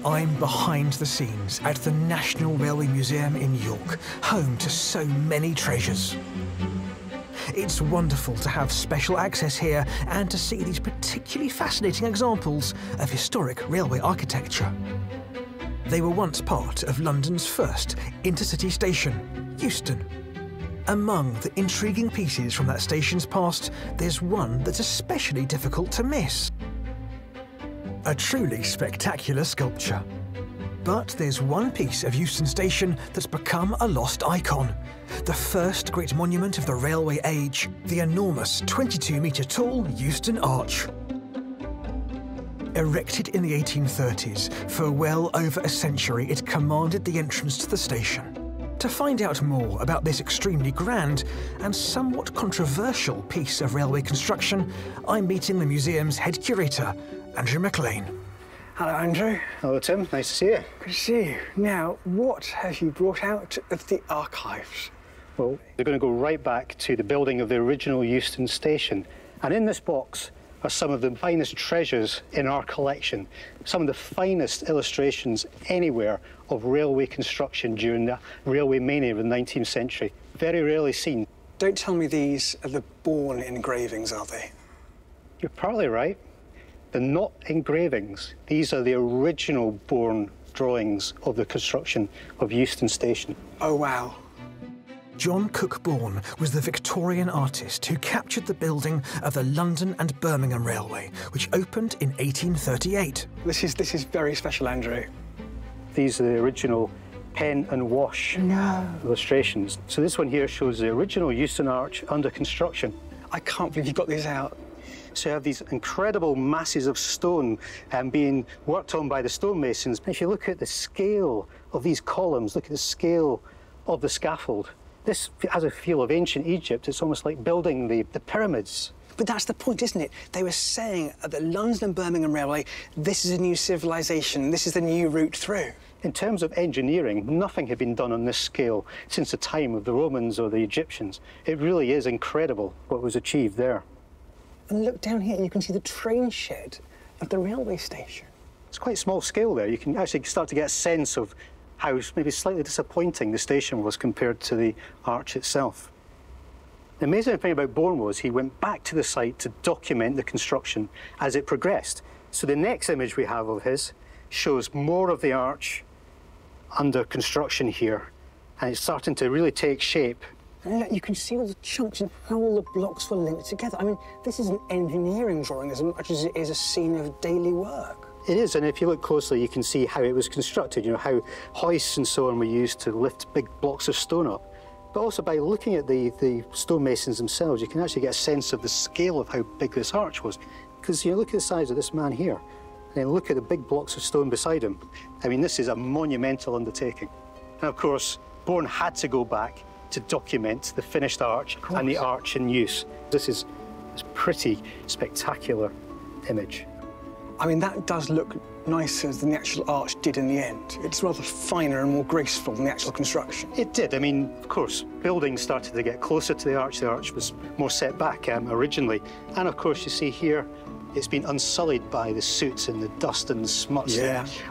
I'm behind the scenes at the National Railway Museum in York, home to so many treasures. It's wonderful to have special access here and to see these particularly fascinating examples of historic railway architecture. They were once part of London's first intercity station, Euston. Among the intriguing pieces from that station's past, there's one that's especially difficult to miss. A truly spectacular sculpture. But there's one piece of Euston Station that's become a lost icon. The first great monument of the railway age, the enormous 22-metre-tall Euston Arch. Erected in the 1830s, for well over a century it commanded the entrance to the station. To find out more about this extremely grand and somewhat controversial piece of railway construction, I'm meeting the museum's head curator, Andrew McLean.
Hello, Andrew.
Hello, Tim. Nice to see you.
Good to see you. Now, what have you brought out of the archives?
Well, we're going to go right back to the building of the original Euston Station. And in this box are some of the finest treasures in our collection, some of the finest illustrations anywhere of railway construction during the railway mania of the 19th century. Very rarely seen.
Don't tell me these are the Bourne engravings, are they?
You're partly right. They're not engravings. These are the original Bourne drawings of the construction of Euston Station.
Oh, wow.
John Cook Bourne was the Victorian artist who captured the building of the London and Birmingham Railway, which opened in 1838.
This is very special, Andrew.
These are the original pen and wash illustrations. So this one here shows the original Euston Arch under construction.
I can't believe you got these out.
So you have these incredible masses of stone being worked on by the stonemasons. If you look at the scale of these columns, look at the scale of the scaffold. This has a feel of ancient Egypt. It's almost like building the pyramids.
But that's the point, isn't it? They were saying at the London and Birmingham Railway, this is a new civilization, this is the new route through.
In terms of engineering, nothing had been done on this scale since the time of the Romans or the Egyptians. It really is incredible what was achieved there.
And look down here, you can see the train shed of the railway station.
It's quite small scale there. You can actually start to get a sense of how maybe slightly disappointing the station was compared to the arch itself. The amazing thing about Bourne was he went back to the site to document the construction as it progressed. So the next image we have of his shows more of the arch under construction here, and it's starting to really take shape
And look, you can see all the chunks and how all the blocks were linked together. I mean, this is an engineering drawing as much as it is a scene of daily work.
It is, and if you look closely, you can see how it was constructed, you know, how hoists and so on were used to lift big blocks of stone up. But also by looking at the stonemasons themselves, you can actually get a sense of the scale of how big this arch was. Because you look at the size of this man here, and then look at the big blocks of stone beside him. I mean, this is a monumental undertaking. And of course, Bourne had to go back to document the finished arch and the arch in use. This is a pretty spectacular image.
I mean, that does look nicer than the actual arch did in the end. It's rather finer and more graceful than the actual construction.
It did. I mean, of course, buildings started to get closer to the arch. The arch was more set back originally. And of course, you see here, it's been unsullied by the soot and the dust and the smuts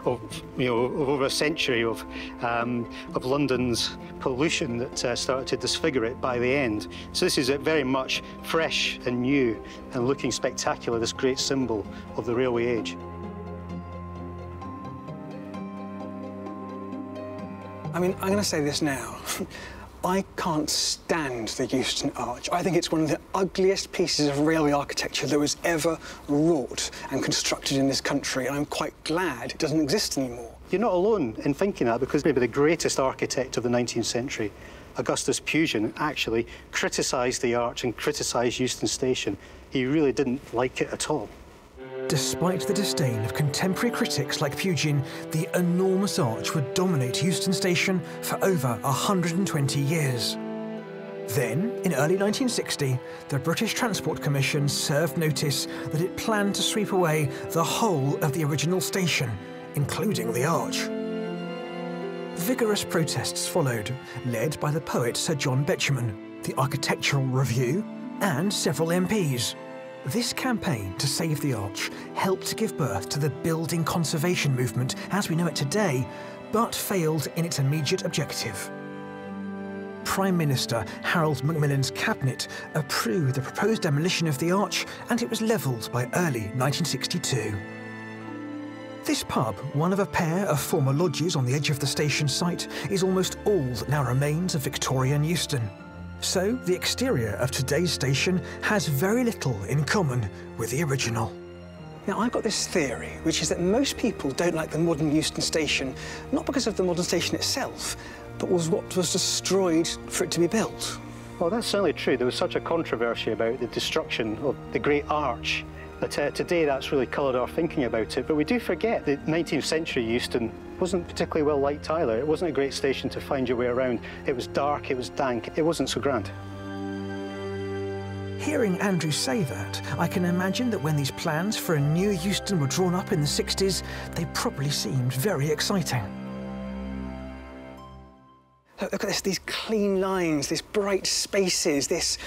of, you know, of over a century of London's pollution that started to disfigure it by the end. So this is very much fresh and new and looking spectacular, this great symbol of the railway age.
I mean, I'm going to say this now. I can't stand the Euston Arch. I think it's one of the ugliest pieces of railway architecture that was ever wrought and constructed in this country, and I'm quite glad it doesn't exist anymore.
You're not alone in thinking that, because maybe the greatest architect of the 19th century, Augustus Pugin, actually criticised the arch and criticised Euston Station. He really didn't like it at all.
Despite the disdain of contemporary critics like Pugin, the enormous arch would dominate Euston Station for over 120 years. Then, in early 1960, the British Transport Commission served notice that it planned to sweep away the whole of the original station, including the arch. Vigorous protests followed, led by the poet Sir John Betjeman, the Architectural Review, and several MPs. This campaign to save the arch helped to give birth to the building conservation movement as we know it today, but failed in its immediate objective. Prime Minister Harold Macmillan's cabinet approved the proposed demolition of the arch, and it was levelled by early 1962. This pub, one of a pair of former lodges on the edge of the station site, is almost all that now remains of Victorian Euston. So, the exterior of today's station has very little in common with the original.
Now, I've got this theory, which is that most people don't like the modern Euston Station, not because of the modern station itself, but was what was destroyed for it to be built.
Well, that's certainly true. There was such a controversy about the destruction of the Great Arch that today that's really coloured our thinking about it. But we do forget that 19th century Euston wasn't particularly well liked either. It wasn't a great station to find your way around. It was dark, it was dank, it wasn't so grand.
Hearing Andrew say that, I can imagine that when these plans for a new Euston were drawn up in the 60s, they probably seemed very exciting.
Look at this, these clean lines, these bright spaces, this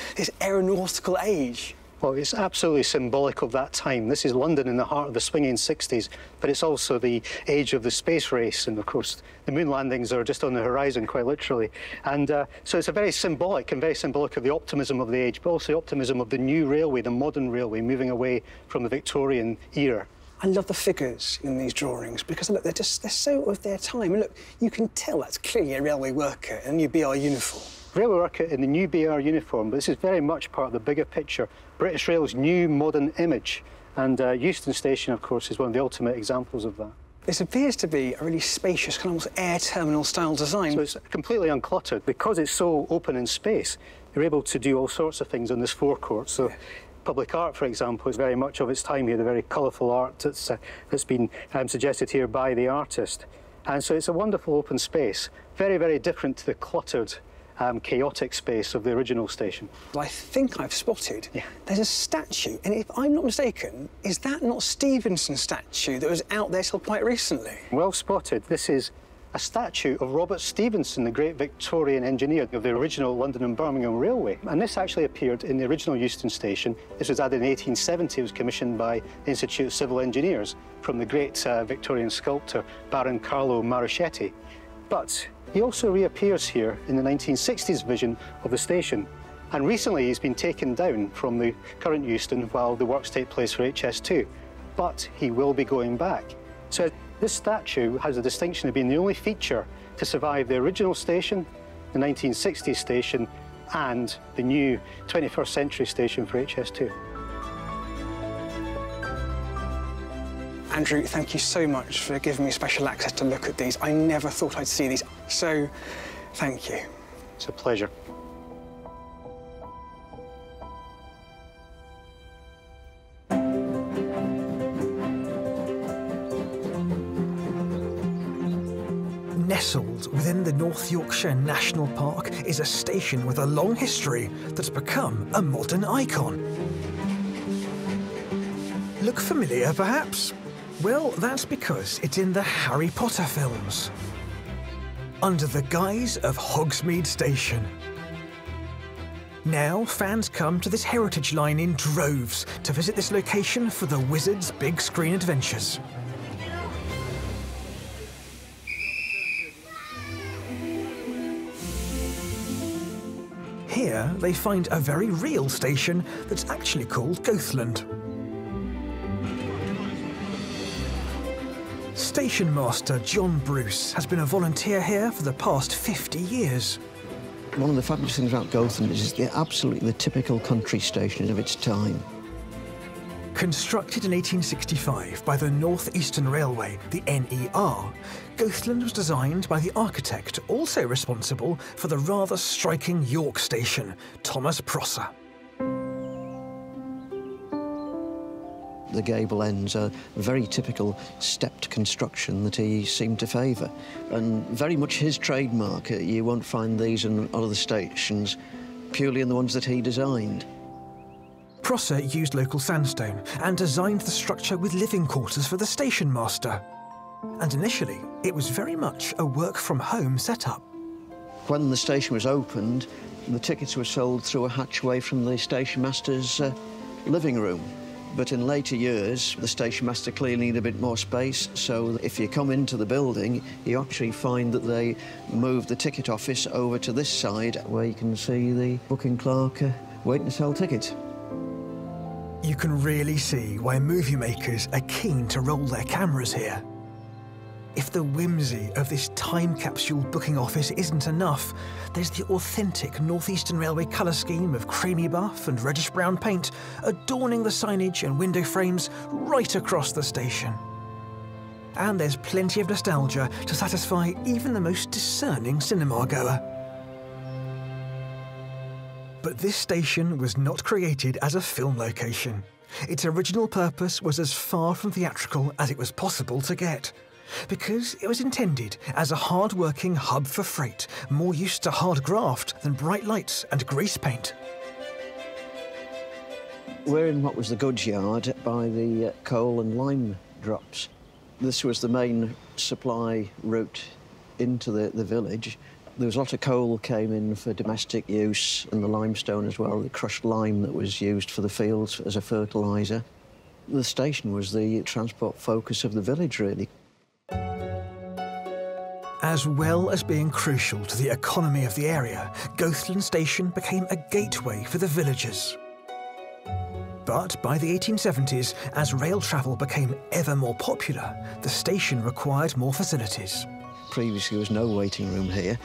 aeronautical age.
Well, it's absolutely symbolic of that time. This is London in the heart of the swinging 60s, but it's also the age of the space race, and of course the moon landings are just on the horizon, quite literally. And so it's a very symbolic of the optimism of the age, but also the optimism of the new railway, the modern railway, moving away from the Victorian era.
I love the figures in these drawings because look, they're so of their time. And look, you can tell that's clearly a railway worker in a new BR uniform.
Railway worker in the new BR uniform, but this is very much part of the bigger picture. British Rail's new modern image. And Euston Station, of course, is one of the ultimate examples of that.
This appears to be a really spacious, kind of almost air terminal style design.
So it's completely uncluttered. Because it's so open in space, you're able to do all sorts of things on this forecourt. So public art, for example, is very much of its time here, the very colourful art that's been suggested here by the artist. And so it's a wonderful open space, very, very different to the cluttered, chaotic space of the original station.
I think I've spotted there's a statue, and if I'm not mistaken, is that not Stephenson's statue that was out there till quite recently?
Well spotted. This is a statue of Robert Stephenson, the great Victorian engineer of the original London and Birmingham Railway. And this actually appeared in the original Euston Station. This was added in 1870. It was commissioned by the Institute of Civil Engineers from the great Victorian sculptor Baron Carlo Marochetti. But he also reappears here in the 1960s vision of the station. And recently he's been taken down from the current Euston while the works take place for HS2. But he will be going back. So this statue has the distinction of being the only feature to survive the original station, the 1960s station, and the new 21st century station for HS2.
Andrew, thank you so much for giving me special access to look at these. I never thought I'd see these, so thank you.
It's a pleasure.
Nestled within the North Yorkshire National Park is a station with a long history that's become a modern icon. Look familiar, perhaps? Well, that's because it's in the Harry Potter films. Under the guise of Hogsmeade Station. Now, fans come to this heritage line in droves to visit this location for the Wizard's big screen adventures. Here, they find a very real station that's actually called Goathland. Station Master John Bruce has been a volunteer here for the past 50 years.
One of the fabulous things about Goathland is it's absolutely the typical country station of its time.
Constructed in 1865 by the North Eastern Railway, the NER, Goathland was designed by the architect also responsible for the rather striking York station, Thomas Prosser.
The gable ends are very typical stepped construction that he seemed to favour, and very much his trademark. You won't find these in other stations, purely in the ones that he designed.
Prosser used local sandstone and designed the structure with living quarters for the station master. And initially, it was very much a work-from-home setup.
When the station was opened, the tickets were sold through a hatchway from the station master's living room. But in later years, the station master clearly needed a bit more space, so if you come into the building, you actually find that they moved the ticket office over to this side, where you can see the booking clerk waiting to sell tickets.
You can really see why movie makers are keen to roll their cameras here. If the whimsy of this time capsule booking office isn't enough, there's the authentic North Eastern Railway colour scheme of creamy buff and reddish brown paint adorning the signage and window frames right across the station. And there's plenty of nostalgia to satisfy even the most discerning cinema goer. But this station was not created as a film location. Its original purpose was as far from theatrical as it was possible to get, because it was intended as a hard-working hub for freight, more used to hard graft than bright lights and grease paint.
We're in what was the goods yard by the coal and lime drops. This was the main supply route into the village. There was a lot of coal came in for domestic use, and the limestone as well, the crushed lime that was used for the fields as a fertiliser. The station was the transport focus of the village, really.
As well as being crucial to the economy of the area, Goathland Station became a gateway for the villagers. But by the 1870s, as rail travel became ever more popular, the station required more facilities.
Previously, there was no waiting room here,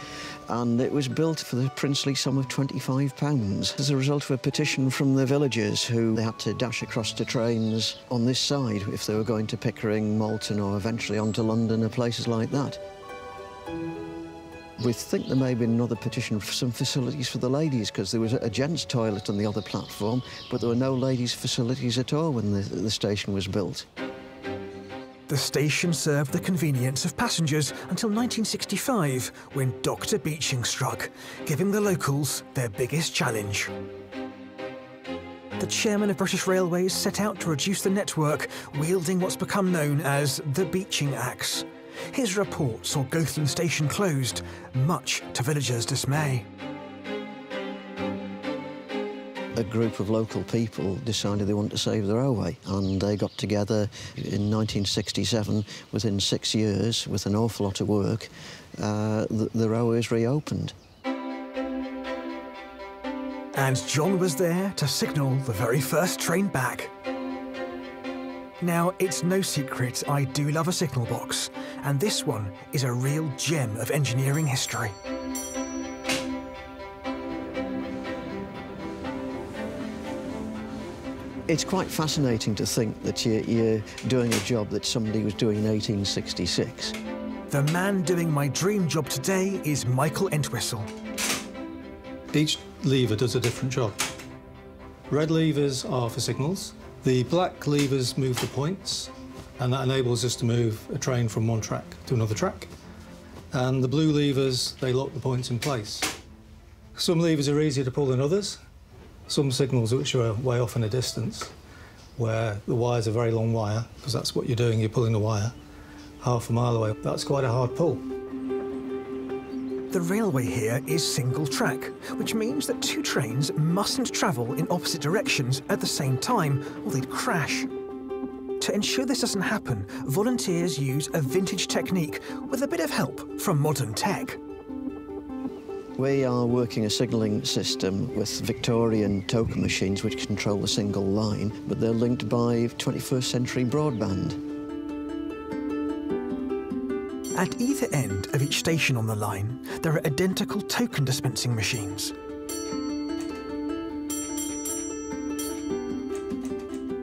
and it was built for the princely sum of £25 as a result of a petition from the villagers who they had to dash across to trains on this side if they were going to Pickering, Malton, or eventually on to London or places like that. We think there may have been another petition for some facilities for the ladies, because there was a gents' toilet on the other platform, but there were no ladies' facilities at all when the station was built.
The station served the convenience of passengers until 1965, when Dr. Beeching struck, giving the locals their biggest challenge. The chairman of British Railways set out to reduce the network, wielding what's become known as the Beeching Axe. His report saw Goathland Station closed, much to villagers' dismay.
A group of local people decided they wanted to save the railway, and they got together in 1967. Within 6 years, with an awful lot of work, the railway was reopened.
And John was there to signal the very first train back. Now, it's no secret I do love a signal box, and this one is a real gem of engineering history.
It's quite fascinating to think that you're doing a job that somebody was doing in 1866.
The man doing my dream job today is Michael Entwistle.
Each lever does a different job. Red levers are for signals. The black levers move the points, and that enables us to move a train from one track to another track. And the blue levers, they lock the points in place. Some levers are easier to pull than others. Some signals which are way off in a distance, where the wire's a very long wire, because that's what you're doing, you're pulling the wire half a mile away. That's quite a hard pull.
The railway here is single track, which means that two trains mustn't travel in opposite directions at the same time, or they'd crash. To ensure this doesn't happen, volunteers use a vintage technique with a bit of help from modern tech.
We are working a signalling system with Victorian token machines which control the single line, but they're linked by 21st century broadband.
At either end of each station on the line, there are identical token dispensing machines.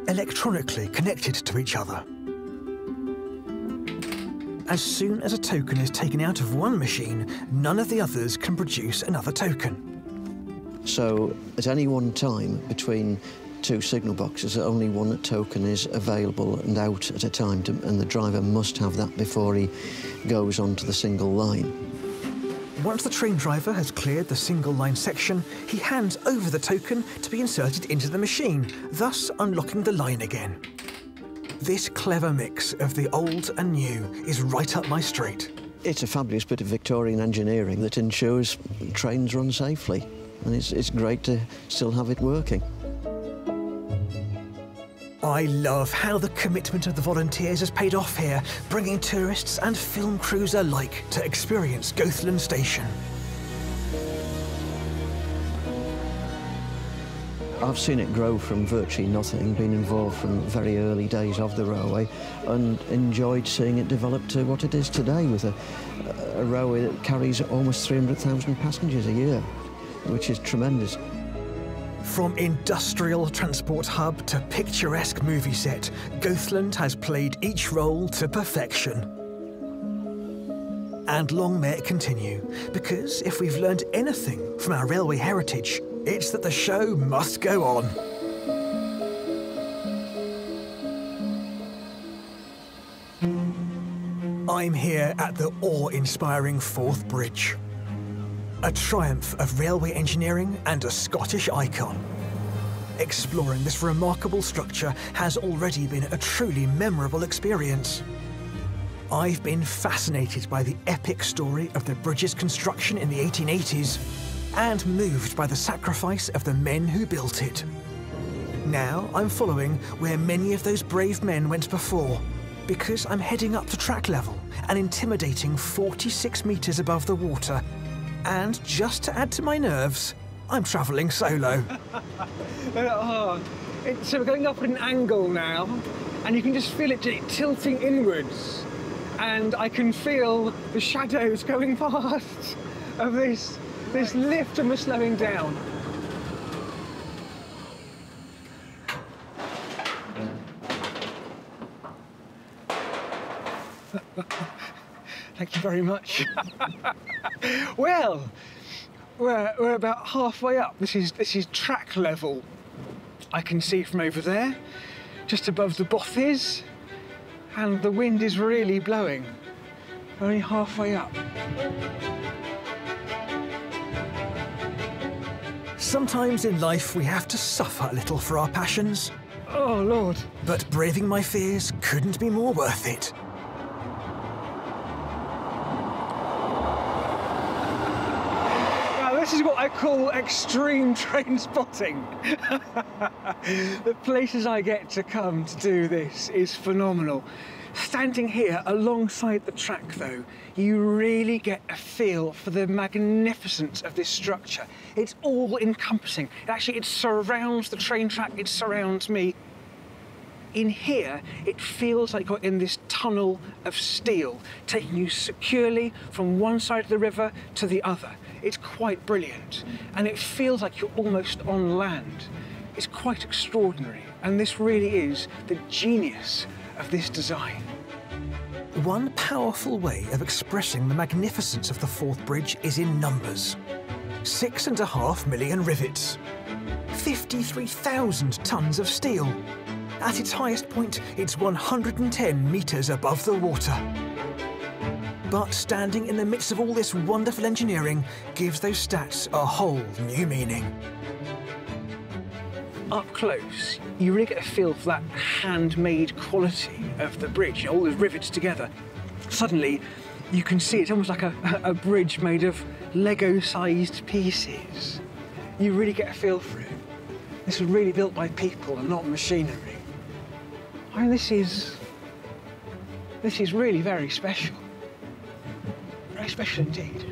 Electronically connected to each other. As soon as a token is taken out of one machine, none of the others can produce another token.
So, at any one time, between two signal boxes, only one token is available and out at a time, and the driver must have that before he goes onto the single line.
Once the train driver has cleared the single line section, he hands over the token to be inserted into the machine, thus unlocking the line again. This clever mix of the old and new is right up my street.
It's a fabulous bit of Victorian engineering that ensures trains run safely, and it's great to still have it working.
I love how the commitment of the volunteers has paid off here, bringing tourists and film crews alike to experience Goathland Station.
I've seen it grow from virtually nothing, been involved from very early days of the railway, and enjoyed seeing it develop to what it is today, with a railway that carries almost 300,000 passengers a year, which is tremendous.
From industrial transport hub to picturesque movie set, Goathland has played each role to perfection. And long may it continue, because if we've learned anything from our railway heritage, it's that the show must go on. I'm here at the awe-inspiring Forth Bridge. A triumph of railway engineering and a Scottish icon. Exploring this remarkable structure has already been a truly memorable experience. I've been fascinated by the epic story of the bridge's construction in the 1880s and moved by the sacrifice of the men who built it. Now I'm following where many of those brave men went before, because I'm heading up to track level, an intimidating 46 metres above the water. And just to add to my nerves, I'm travelling solo.
So we're going up at an angle now, and you can just feel it tilting inwards. And I can feel the shadows going past of this lift, and we're slowing down. Thank you very much. Well, we're about halfway up. This is track level. I can see from over there, just above the bothies, and the wind is really blowing. We're only halfway up.
Sometimes in life we have to suffer a little for our passions.
Oh, Lord.
But braving my fears couldn't be more worth it.
This is what I call extreme train spotting. The places I get to come to do this is phenomenal. Standing here alongside the track, though, you really get a feel for the magnificence of this structure. It's all-encompassing. It surrounds the train track, it surrounds me. In here, it feels like you're in this tunnel of steel, taking you securely from one side of the river to the other. It's quite brilliant, and it feels like you're almost on land. It's quite extraordinary. And this really is the genius of this design.
One powerful way of expressing the magnificence of the Forth Bridge is in numbers. 6.5 million rivets, 53,000 tons of steel. At its highest point, it's 110 metres above the water. But standing in the midst of all this wonderful engineering gives those stats a whole new meaning.
Up close, you really get a feel for that handmade quality of the bridge, all those rivets together. Suddenly, you can see it's almost like a bridge made of Lego-sized pieces. You really get a feel for it. This was really built by people and not machinery. I mean, this is really very special. Very special indeed.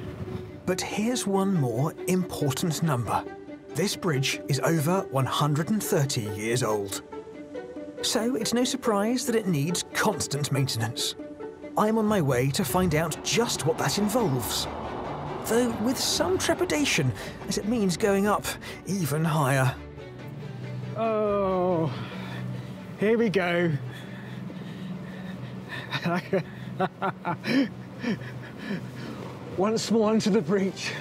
But here's one more important number. This bridge is over 130 years old. So it's no surprise that it needs constant maintenance. I'm on my way to find out just what that involves. Though with some trepidation, as it means going up even higher.
Oh, here we go. Once more onto the breach.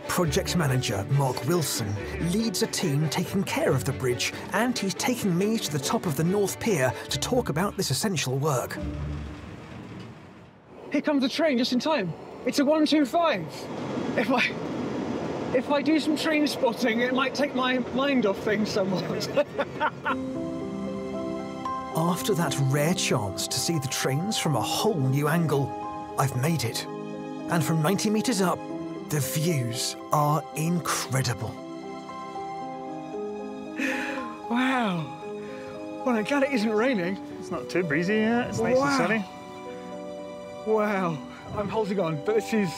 Project manager Mark Wilson leads a team taking care of the bridge, and he's taking me to the top of the North Pier to talk about this essential work.
Here comes the train just in time. It's a 125. If I do some train spotting, it might take my mind off things somewhat.
After that rare chance to see the trains from a whole new angle, I've made it. And from 90 metres up, the views are incredible.
Wow. Well, I'm glad it isn't raining.
It's not too breezy yet. It's nice and sunny.
Wow. I'm holding on, but this is...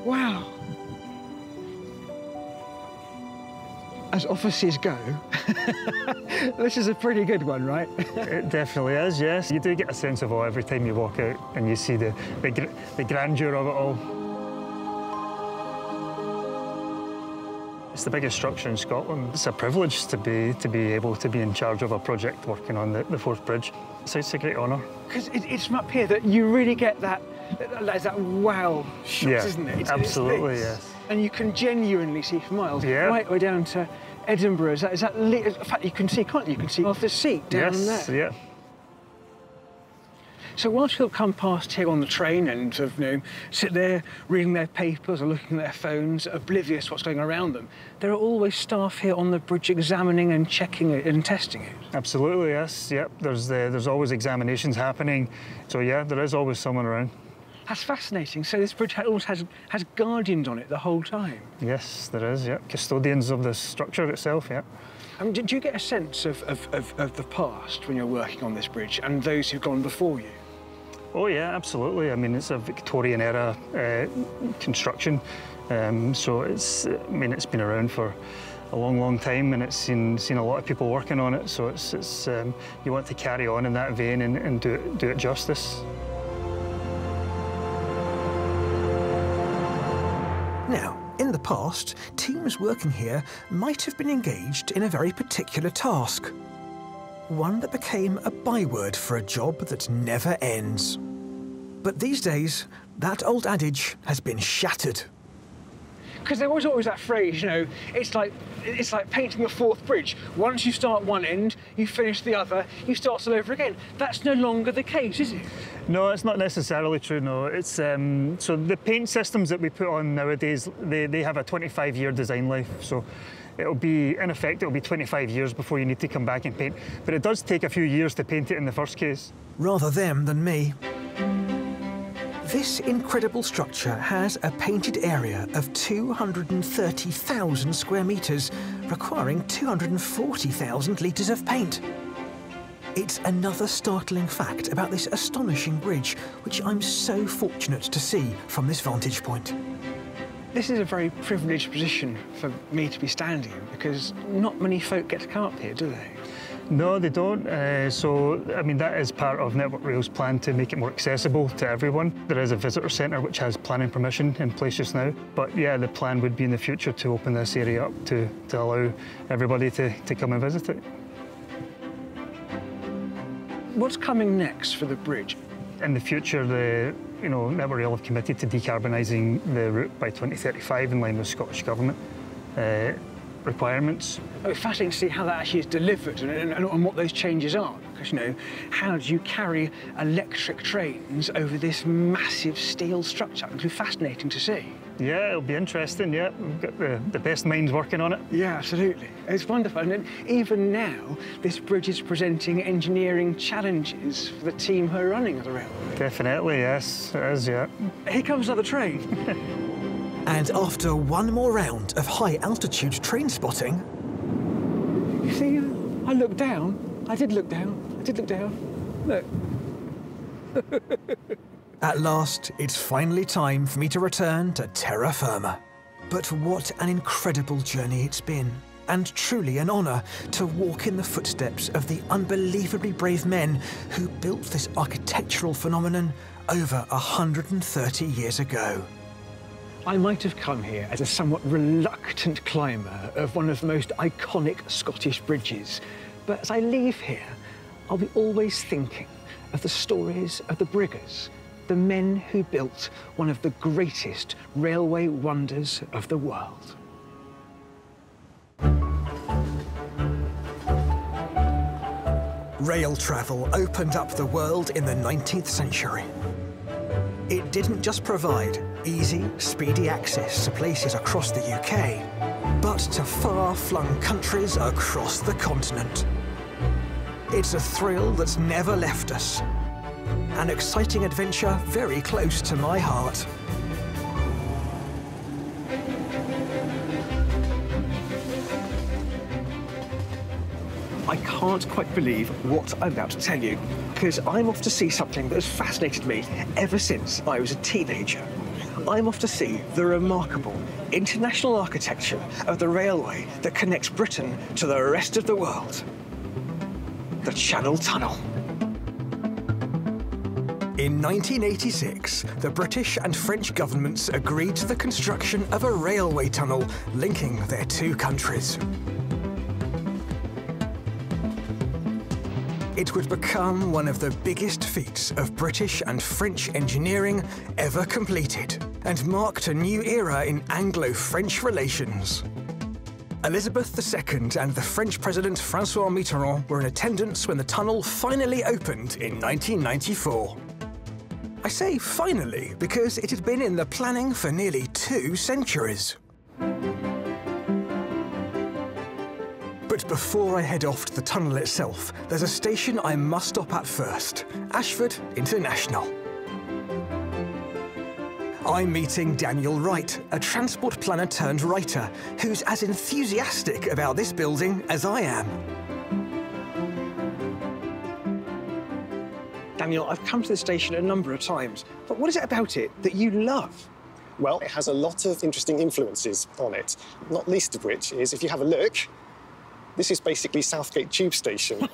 Wow. As offices go, this is a pretty good one, right?
It definitely is, yes. You do get a sense of awe every time you walk out and you see the grandeur of it all. It's the biggest structure in Scotland. It's a privilege to be able to be in charge of a project working on the Forth Bridge. So it's a great honour.
Because it's from up here that you really get that wow shot, isn't it?
Absolutely, yes.
And you can genuinely see for miles,
yeah.
Right way down to Edinburgh. In fact, you can see, can't you? You can see off the seat down there.
Yes, yeah.
So whilst you'll come past here on the train and sort of, sit there reading their papers or looking at their phones, oblivious to what's going around them, there are always staff here on the bridge examining and checking it and testing it.
Absolutely, yes. Yep. There's always examinations happening. So yeah, there is always someone around.
That's fascinating. So this bridge always has guardians on it the whole time?
Yes, there is, yeah. Custodians of the structure itself, yeah.
Do you get a sense of the past when you're working on this bridge and those who've gone before you?
Oh yeah, absolutely. I mean, it's a Victorian era construction, so it's been around for a long, long time, and it's seen a lot of people working on it. So it's you want to carry on in that vein and do it justice.
Now, in the past, teams working here might have been engaged in a very particular task. One that became a byword for a job that never ends. But these days, that old adage has been shattered.
Because there was always that phrase, it's like painting a Forth Bridge. Once you start one end, you finish the other, you start all over again. That's no longer the case, is it?
No, it's not necessarily true, no. It's so the paint systems that we put on nowadays, they have a 25-year design life. So it'll be, in effect, it'll be 25 years before you need to come back and paint. But it does take a few years to paint it in the first case.
Rather them than me. This incredible structure has a painted area of 230,000 square metres, requiring 240,000 litres of paint. It's another startling fact about this astonishing bridge, which I'm so fortunate to see from this vantage point.
This is a very privileged position for me to be standing in, because not many folk get to come up here, do they?
No, they don't. So, I mean, that is part of Network Rail's plan to make it more accessible to everyone. There is a visitor centre which has planning permission in place just now. But yeah, the plan would be in the future to open this area up to allow everybody to come and visit it.
What's coming next for the bridge?
In the future, Network Rail have committed to decarbonising the route by 2035 in line with Scottish Government requirements.
Oh, it's fascinating to see how that actually is delivered and what those changes are. Because, how do you carry electric trains over this massive steel structure? It'll be fascinating to see.
Yeah, it'll be interesting, yeah. We've got the best minds working on it.
Yeah, absolutely. It's wonderful. And even now, this bridge is presenting engineering challenges for the team who are running the railway.
Definitely, yes, it is, yeah.
Here comes another train.
And after one more round of high-altitude train spotting...
You see, I looked down. I did look down. I did look down. Look.
At last, it's finally time for me to return to terra firma. But what an incredible journey it's been. And truly an honour to walk in the footsteps of the unbelievably brave men who built this architectural phenomenon over 130 years ago.
I might have come here as a somewhat reluctant climber of one of the most iconic Scottish bridges. But as I leave here, I'll be always thinking of the stories of the Briggers, the men who built one of the greatest railway wonders of the world.
Rail travel opened up the world in the 19th century. It didn't just provide easy, speedy access to places across the UK, but to far-flung countries across the continent. It's a thrill that's never left us. An exciting adventure very close to my heart.
I can't quite believe what I'm about to tell you, because I'm off to see something that has fascinated me ever since I was a teenager. I'm off to see the remarkable international architecture of the railway that connects Britain to the rest of the world. The Channel Tunnel.
In 1986, the British and French governments agreed to the construction of a railway tunnel linking their two countries. It would become one of the biggest feats of British and French engineering ever completed, and marked a new era in Anglo-French relations. Elizabeth II and the French President François Mitterrand were in attendance when the tunnel finally opened in 1994. I say finally because it had been in the planning for nearly 2 centuries. But before I head off to the tunnel itself, there's a station I must stop at first, Ashford International. I'm meeting Daniel Wright, a transport planner turned writer, who's as enthusiastic about this building as I am.
Daniel, I've come to this station a number of times, but what is it about it that you love?
Well, it has a lot of interesting influences on it, not least of which is, if you have a look, this is basically Southgate Tube Station,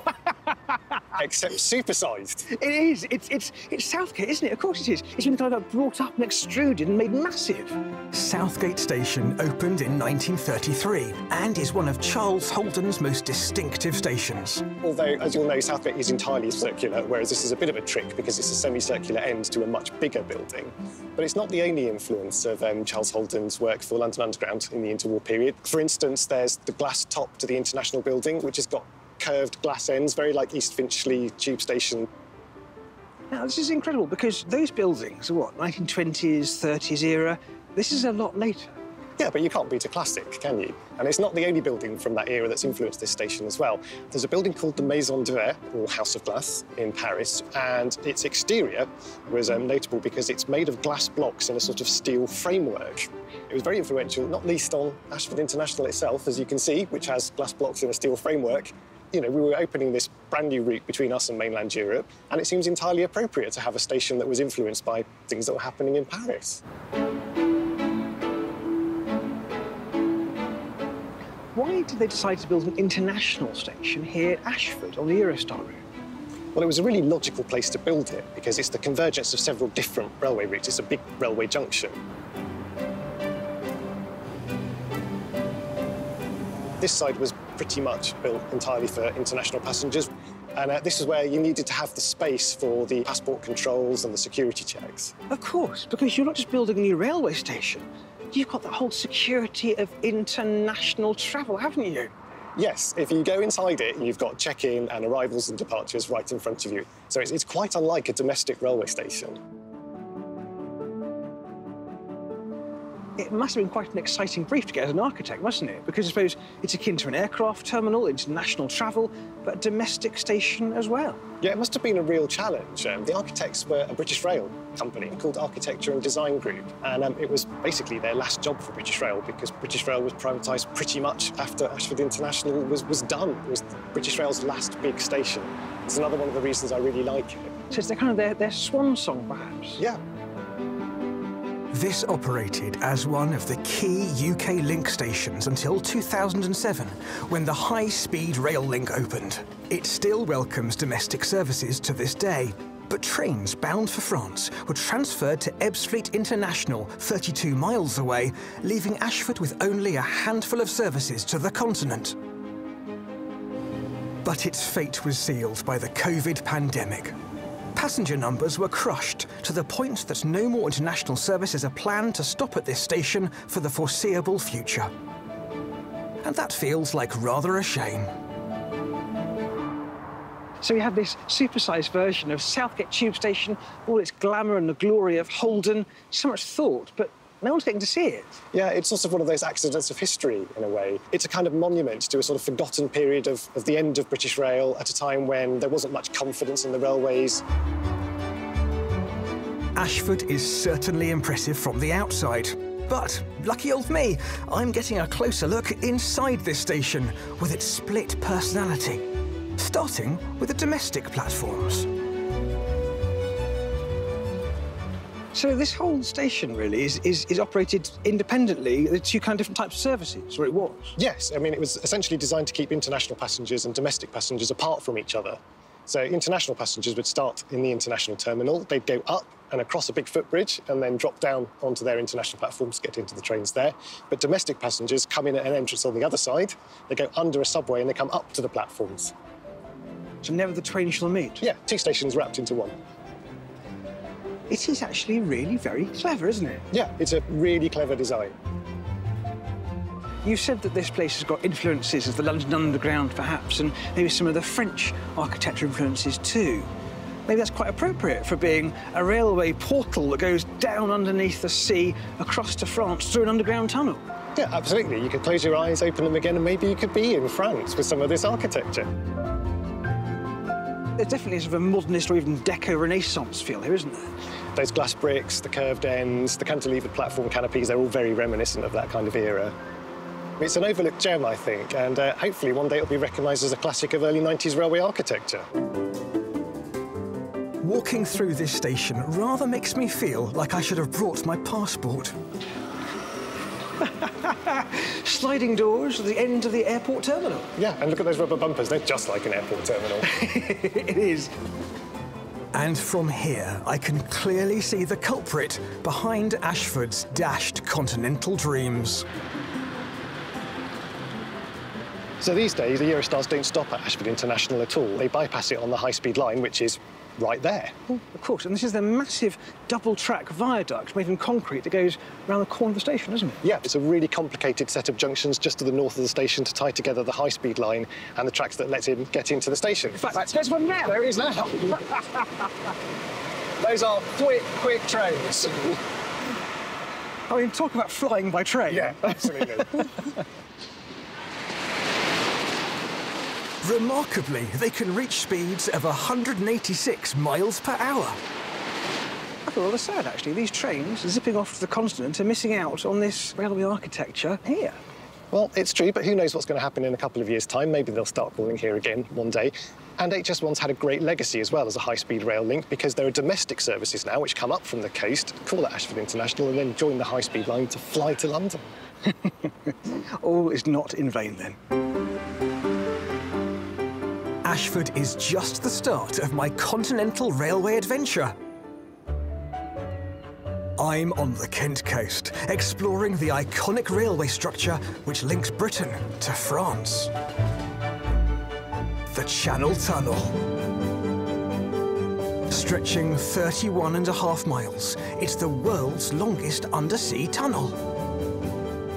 except supersized.
It is. It's Southgate, isn't it? Of course it is. It's been kind of brought up and extruded and made massive.
Southgate Station opened in 1933 and is one of Charles Holden's most distinctive stations.
Although, as you'll know, Southgate is entirely circular, whereas this is a bit of a trick because it's a semicircular end to a much bigger building. But it's not the only influence of Charles Holden's work for London Underground in the interwar period. For instance, there's the glass top to the International Building, which has got curved glass ends, very like East Finchley Tube Station.
Now, this is incredible because those buildings are what, 1920s, 30s era? This is a lot later.
Yeah, but you can't beat a classic, can you? And it's not the only building from that era that's influenced this station as well. There's a building called the Maison de Verre, or House of Glass, in Paris, and its exterior was notable because it's made of glass blocks in a sort of steel framework. It was very influential, not least on Ashford International itself, as you can see, which has glass blocks in a steel framework. You know, we were opening this brand new route between us and mainland Europe, and it seems entirely appropriate to have a station that was influenced by things that were happening in Paris.
why did they decide to build an international station here at Ashford on the Eurostar route?
Well, it was a really logical place to build it because it's the convergence of several different railway routes. It's a big railway junction. This side was pretty much built entirely for international passengers. And this is where you needed to have the space for the passport controls and the security checks.
Of course, because you're not just building a new railway station. You've got the whole security of international travel, haven't you?
Yes, if you go inside it, you've got check-in and arrivals and departures right in front of you. So it's quite unlike a domestic railway station.
It must have been quite an exciting brief to get as an architect, mustn't it? Because I suppose it's akin to an aircraft terminal, international travel, but a domestic station as well.
Yeah, it must have been a real challenge. The architects were a British Rail company called Architecture and Design Group, and it was basically their last job for British Rail because British Rail was privatised pretty much after Ashford International was done. It was British Rail's last big station. It's another one of the reasons I really like it.
So it's kind of their swan song, perhaps?
Yeah.
This operated as one of the key UK link stations until 2007, when the high-speed rail link opened. It still welcomes domestic services to this day, but trains bound for France were transferred to Ebbsfleet International, 32 miles away, leaving Ashford with only a handful of services to the continent. But its fate was sealed by the COVID pandemic. Passenger numbers were crushed to the point that no more international services are planned to stop at this station for the foreseeable future. And that feels like rather a shame.
So we have this supersized version of Southgate Tube Station, all its glamour and the glory of Holden, so much thought, but no one's getting to see it.
Yeah, it's sort of one of those accidents of history, in a way. It's a kind of monument to a sort of forgotten period of the end of British Rail at a time when there wasn't much confidence in the railways.
Ashford is certainly impressive from the outside. But, lucky old me, I'm getting a closer look inside this station with its split personality, starting with the domestic platforms.
So this whole station really is operated independently. The two kind of different types of services, or it was?
Yes, I mean, it was essentially designed to keep international passengers and domestic passengers apart from each other. So international passengers would start in the international terminal, they'd go up and across a big footbridge and then drop down onto their international platforms to get into the trains there. But domestic passengers come in at an entrance on the other side, they go under a subway and they come up to the platforms.
So never the train shall meet?
Yeah, two stations wrapped into one.
It is actually really very clever, isn't it?
Yeah, it's a really clever design.
You said that this place has got influences of the London Underground, perhaps, and maybe some of the French architecture influences too. Maybe that's quite appropriate for being a railway portal that goes down underneath the sea, across to France, through an underground tunnel.
Yeah, absolutely. You could close your eyes, open them again, and maybe you could be in France with some of this architecture.
There's definitely sort of a modernist or even Deco-Renaissance feel here, isn't there?
Those glass bricks, the curved ends, the cantilevered platform canopies, they're all very reminiscent of that kind of era. It's an overlooked gem, I think, and hopefully one day it'll be recognised as a classic of early 90s railway architecture.
Walking through this station rather makes me feel like I should have brought my passport.
Sliding doors at the end of the airport terminal.
Yeah, and look at those rubber bumpers. They're just like an airport terminal.
It is.
And from here, I can clearly see the culprit behind Ashford's dashed continental dreams.
So these days, the Eurostars don't stop at Ashford International at all. They bypass it on the high-speed line, which is right there.
Oh, of course, and this is the massive double-track viaduct made from concrete that goes around the corner of the station, isn't it?
Yeah, it's a really complicated set of junctions just to the north of the station to tie together the high-speed line and the tracks that let him get into the station.
In fact, there's one now.
There is now. Those are quick trains.
I mean, talk about flying by train.
Yeah, absolutely.
Remarkably, they can reach speeds of 186 miles per hour.
I feel rather sad, actually. These trains zipping off to the continent are missing out on this railway architecture here.
Well, it's true, but who knows what's going to happen in a couple of years' time. Maybe they'll start calling here again one day. And HS1's had a great legacy as well as a high-speed rail link because there are domestic services now which come up from the coast, call at Ashford International and then join the high-speed line to fly to London.
All is not in vain, then.
Ashford is just the start of my continental railway adventure. I'm on the Kent coast, exploring the iconic railway structure which links Britain to France. The Channel Tunnel. Stretching 31.5 miles, it's the world's longest undersea tunnel.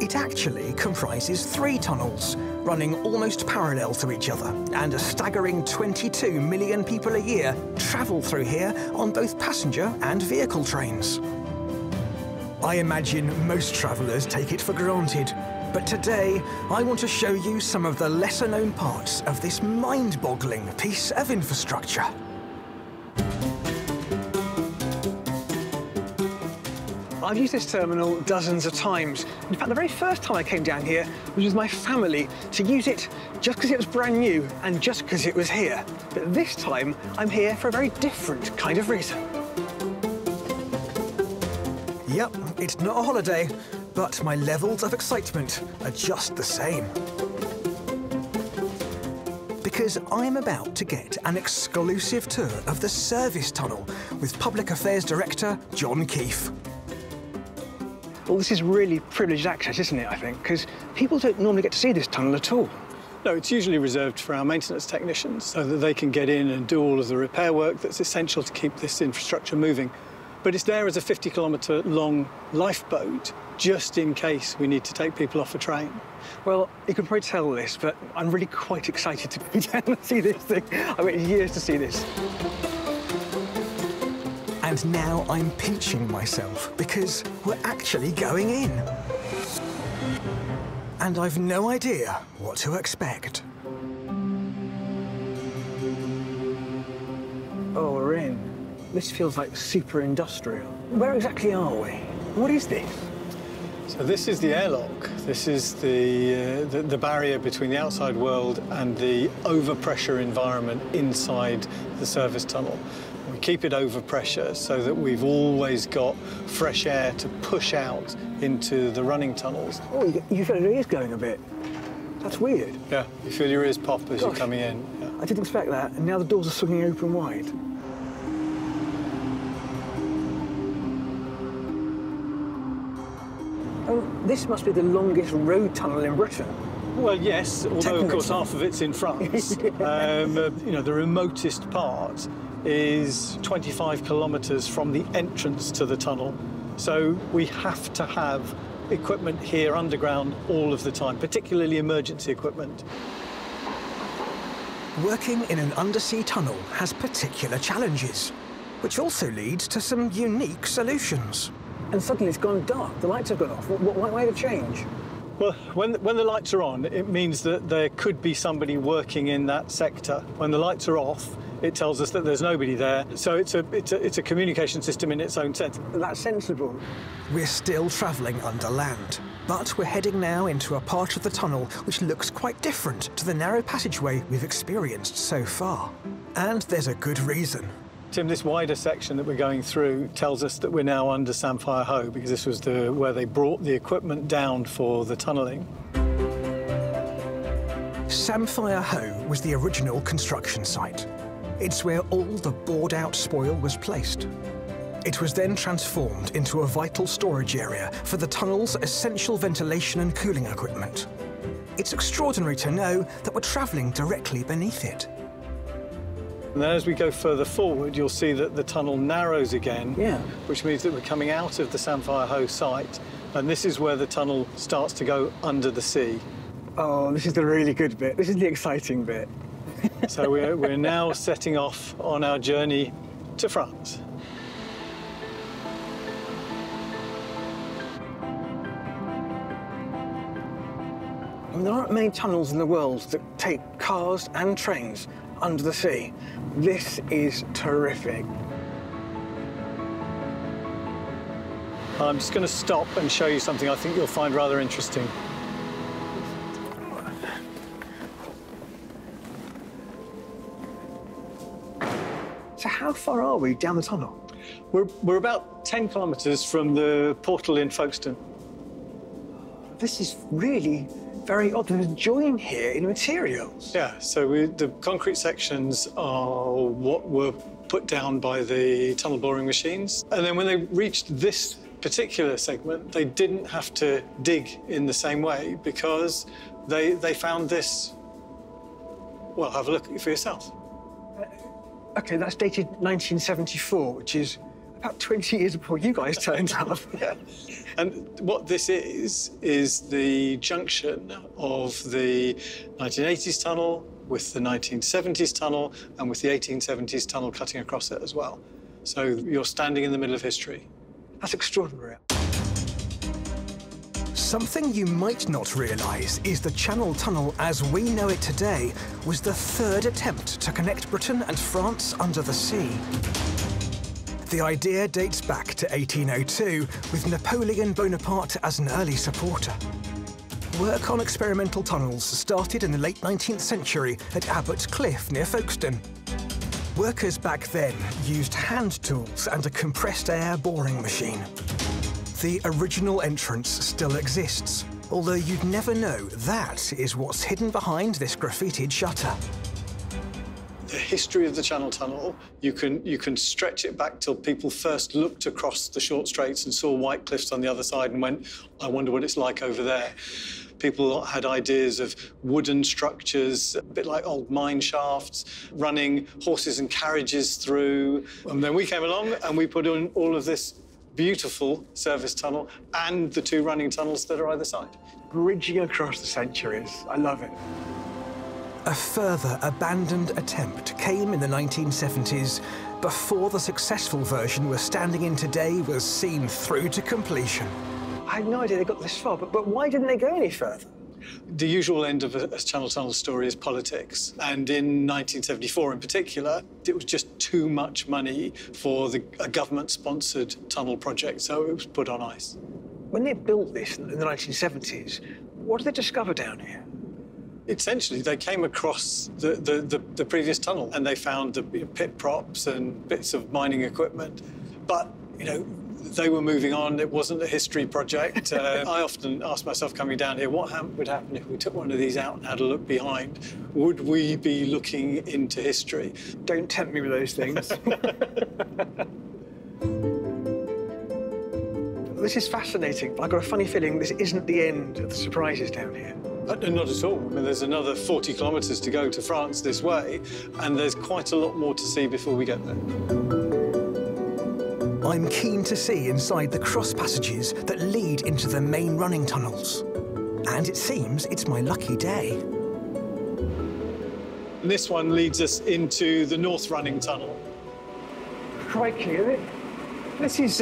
It actually comprises 3 tunnels, running almost parallel to each other, and a staggering 22 million people a year travel through here on both passenger and vehicle trains. I imagine most travellers take it for granted, but today I want to show you some of the lesser-known parts of this mind-boggling piece of infrastructure.
I've used this terminal dozens of times. In fact, the very first time I came down here was with my family to use it just because it was brand new and just because it was here. But this time, I'm here for a very different kind of reason.
Yep, it's not a holiday, but my levels of excitement are just the same. Because I'm about to get an exclusive tour of the service tunnel with Public Affairs Director John Keefe.
Well, this is really privileged access, isn't it, I think? Because people don't normally get to see this tunnel at all.
No, it's usually reserved for our maintenance technicians so that they can get in and do all of the repair work that's essential to keep this infrastructure moving. But it's there as a 50-kilometre long lifeboat, just in case we need to take people off a train.
Well, you can probably tell this, but I'm really quite excited to be down and see this thing. I waited years to see this.
And now I'm pinching myself because we're actually going in. And I've no idea what to expect.
Oh, we're in. This feels like super industrial. Where exactly are we? What is this?
So this is the airlock. This is the barrier between the outside world and the overpressure environment inside the service tunnel. We keep it overpressure so that we've always got fresh air to push out into the running tunnels.
Oh, you feel your ears going a bit. That's weird.
Yeah, you feel your ears pop as you're coming in. Yeah.
I didn't expect that, and now the doors are swinging open wide. Oh, this must be the longest road tunnel in Britain.
Well, yes, although, of course, half of it's in France. You know, the remotest part is 25 kilometres from the entrance to the tunnel. So we have to have equipment here underground all of the time, particularly emergency equipment.
Working in an undersea tunnel has particular challenges, which also leads to some unique solutions.
And suddenly it's gone dark. The lights have gone off. Why the change?
Well, when the lights are on, it means that there could be somebody working in that sector. When the lights are off, it tells us that there's nobody there. So it's a communication system in its own sense.
That's sensible.
We're still travelling under land, but we're heading now into a part of the tunnel which looks quite different to the narrow passageway we've experienced so far. And there's a good reason.
Tim, this wider section that we're going through tells us that we're now under Samphire Hoe, because this was where they brought the equipment down for the tunnelling.
Samphire Hoe was the original construction site. It's where all the bored-out spoil was placed. It was then transformed into a vital storage area for the tunnel's essential ventilation and cooling equipment. It's extraordinary to know that we're travelling directly beneath it.
And then as we go further forward, you'll see that the tunnel narrows again, which means that we're coming out of the Samphire Hoe site, and this is where the tunnel starts to go under the sea.
Oh, this is the really good bit. This is the exciting bit.
So we're now setting off on our journey to France.
I mean, there aren't many tunnels in the world that take cars and trains under the sea. This is terrific.
I'm just going to stop and show you something I think you'll find rather interesting.
So how far are we down the tunnel?
We're about 10 kilometres from the portal in Folkestone.
This is really very odd. There's a join here in materials.
Yeah, so the concrete sections are what were put down by the tunnel boring machines. And then when they reached this particular segment, they didn't have to dig in the same way because they found this. Well, have a look for yourself.
OK, that's dated 1974, which is about 20 years before you guys turned up.
Yeah. And what this is the junction of the 1980s tunnel with the 1970s tunnel and with the 1870s tunnel cutting across it as well. So you're standing in the middle of history.
That's extraordinary.
Something you might not realise is the Channel Tunnel as we know it today was the third attempt to connect Britain and France under the sea. The idea dates back to 1802, with Napoleon Bonaparte as an early supporter. Work on experimental tunnels started in the late 19th century at Abbott Cliff near Folkestone. Workers back then used hand tools and a compressed air boring machine. The original entrance still exists, although you'd never know that is what's hidden behind this graffitied shutter.
The history of the Channel Tunnel, you can stretch it back till people first looked across the short straits and saw white cliffs on the other side and went, I wonder what it's like over there. People had ideas of wooden structures, a bit like old mine shafts, running horses and carriages through. And then we came along and we put in all of this beautiful service tunnel and the two running tunnels that are either side.
Bridging across the centuries. I love it.
A further abandoned attempt came in the 1970s, before the successful version we're standing in today was seen through to completion.
I had no idea they got this far, but why didn't they go any further?
The usual end of a Channel Tunnel story is politics. And in 1974 in particular, it was just too much money for a government-sponsored tunnel project, so it was put on ice.
When they built this in the 1970s, what did they discover down here?
Essentially, they came across the previous tunnel and they found the pit props and bits of mining equipment. But, you know, they were moving on. It wasn't a history project. I often ask myself coming down here, what would happen if we took one of these out and had a look behind? Would we be looking into history?
Don't tempt me with those things. This is fascinating, but I've got a funny feeling this isn't the end of the surprises down here.
Not at all. I mean, there's another 40 kilometres to go to France this way, and there's quite a lot more to see before we get there.
I'm keen to see inside the cross passages that lead into the main running tunnels. And it seems it's my lucky day.
And this one leads us into the North Running Tunnel.
Crikey, this is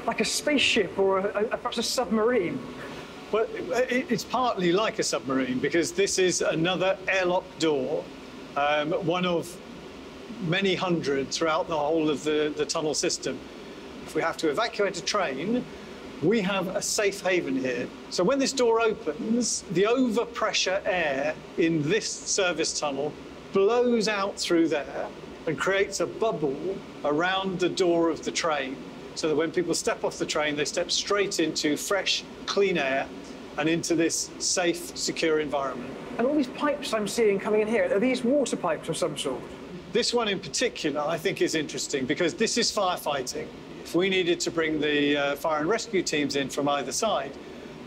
like a spaceship or perhaps a submarine.
Well, it's partly like a submarine because this is another airlock door, one of many hundred throughout the whole of the tunnel system. If we have to evacuate a train, we have a safe haven here. So when this door opens, the overpressure air in this service tunnel blows out through there and creates a bubble around the door of the train, so that when people step off the train, they step straight into fresh, clean air and into this safe, secure environment.
And all these pipes I'm seeing coming in here, are these water pipes of some sort?
This one in particular, I think, is interesting because this is firefighting. If we needed to bring the fire and rescue teams in from either side,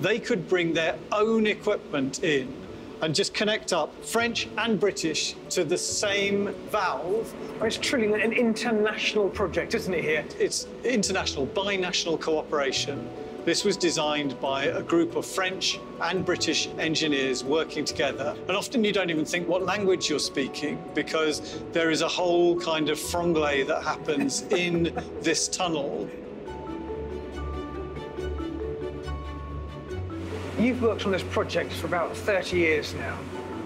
they could bring their own equipment in and just connect up French and British to the same valve.
It's truly an international project, isn't it, here?
It's international, binational cooperation. This was designed by a group of French and British engineers working together. And often you don't even think what language you're speaking because there is a whole kind of franglais that happens in this tunnel.
You've worked on this project for about 30 years now.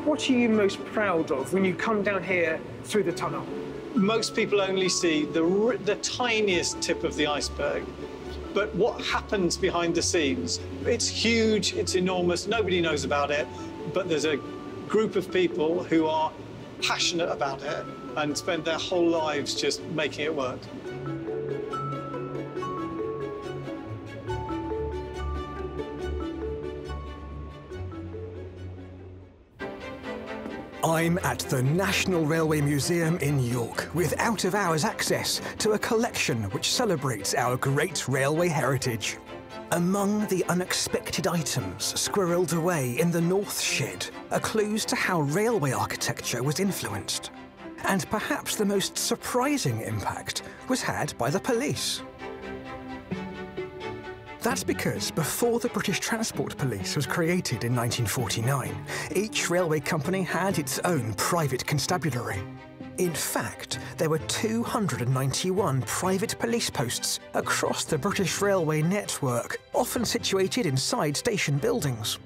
What are you most proud of when you come down here through the tunnel?
Most people only see the tiniest tip of the iceberg. But what happens behind the scenes? It's huge, it's enormous, nobody knows about it, but there's a group of people who are passionate about it and spend their whole lives just making it work.
I'm at the National Railway Museum in York with out-of-hours access to a collection which celebrates our great railway heritage. Among the unexpected items squirreled away in the North Shed are clues to how railway architecture was influenced. And perhaps the most surprising impact was had by the police. That's because before the British Transport Police was created in 1949, each railway company had its own private constabulary. In fact, there were 291 private police posts across the British railway network, often situated inside station buildings.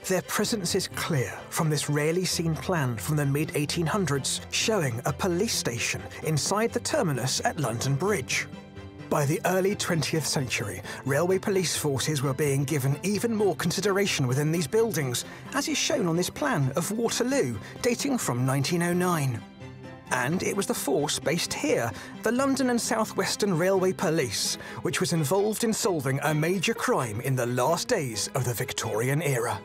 Their presence is clear from this rarely seen plan from the mid-1800s showing a police station inside the terminus at London Bridge. By the early 20th century, railway police forces were being given even more consideration within these buildings, as is shown on this plan of Waterloo, dating from 1909. And it was the force based here, the London and South Western Railway Police, which was involved in solving a major crime in the last days of the Victorian era.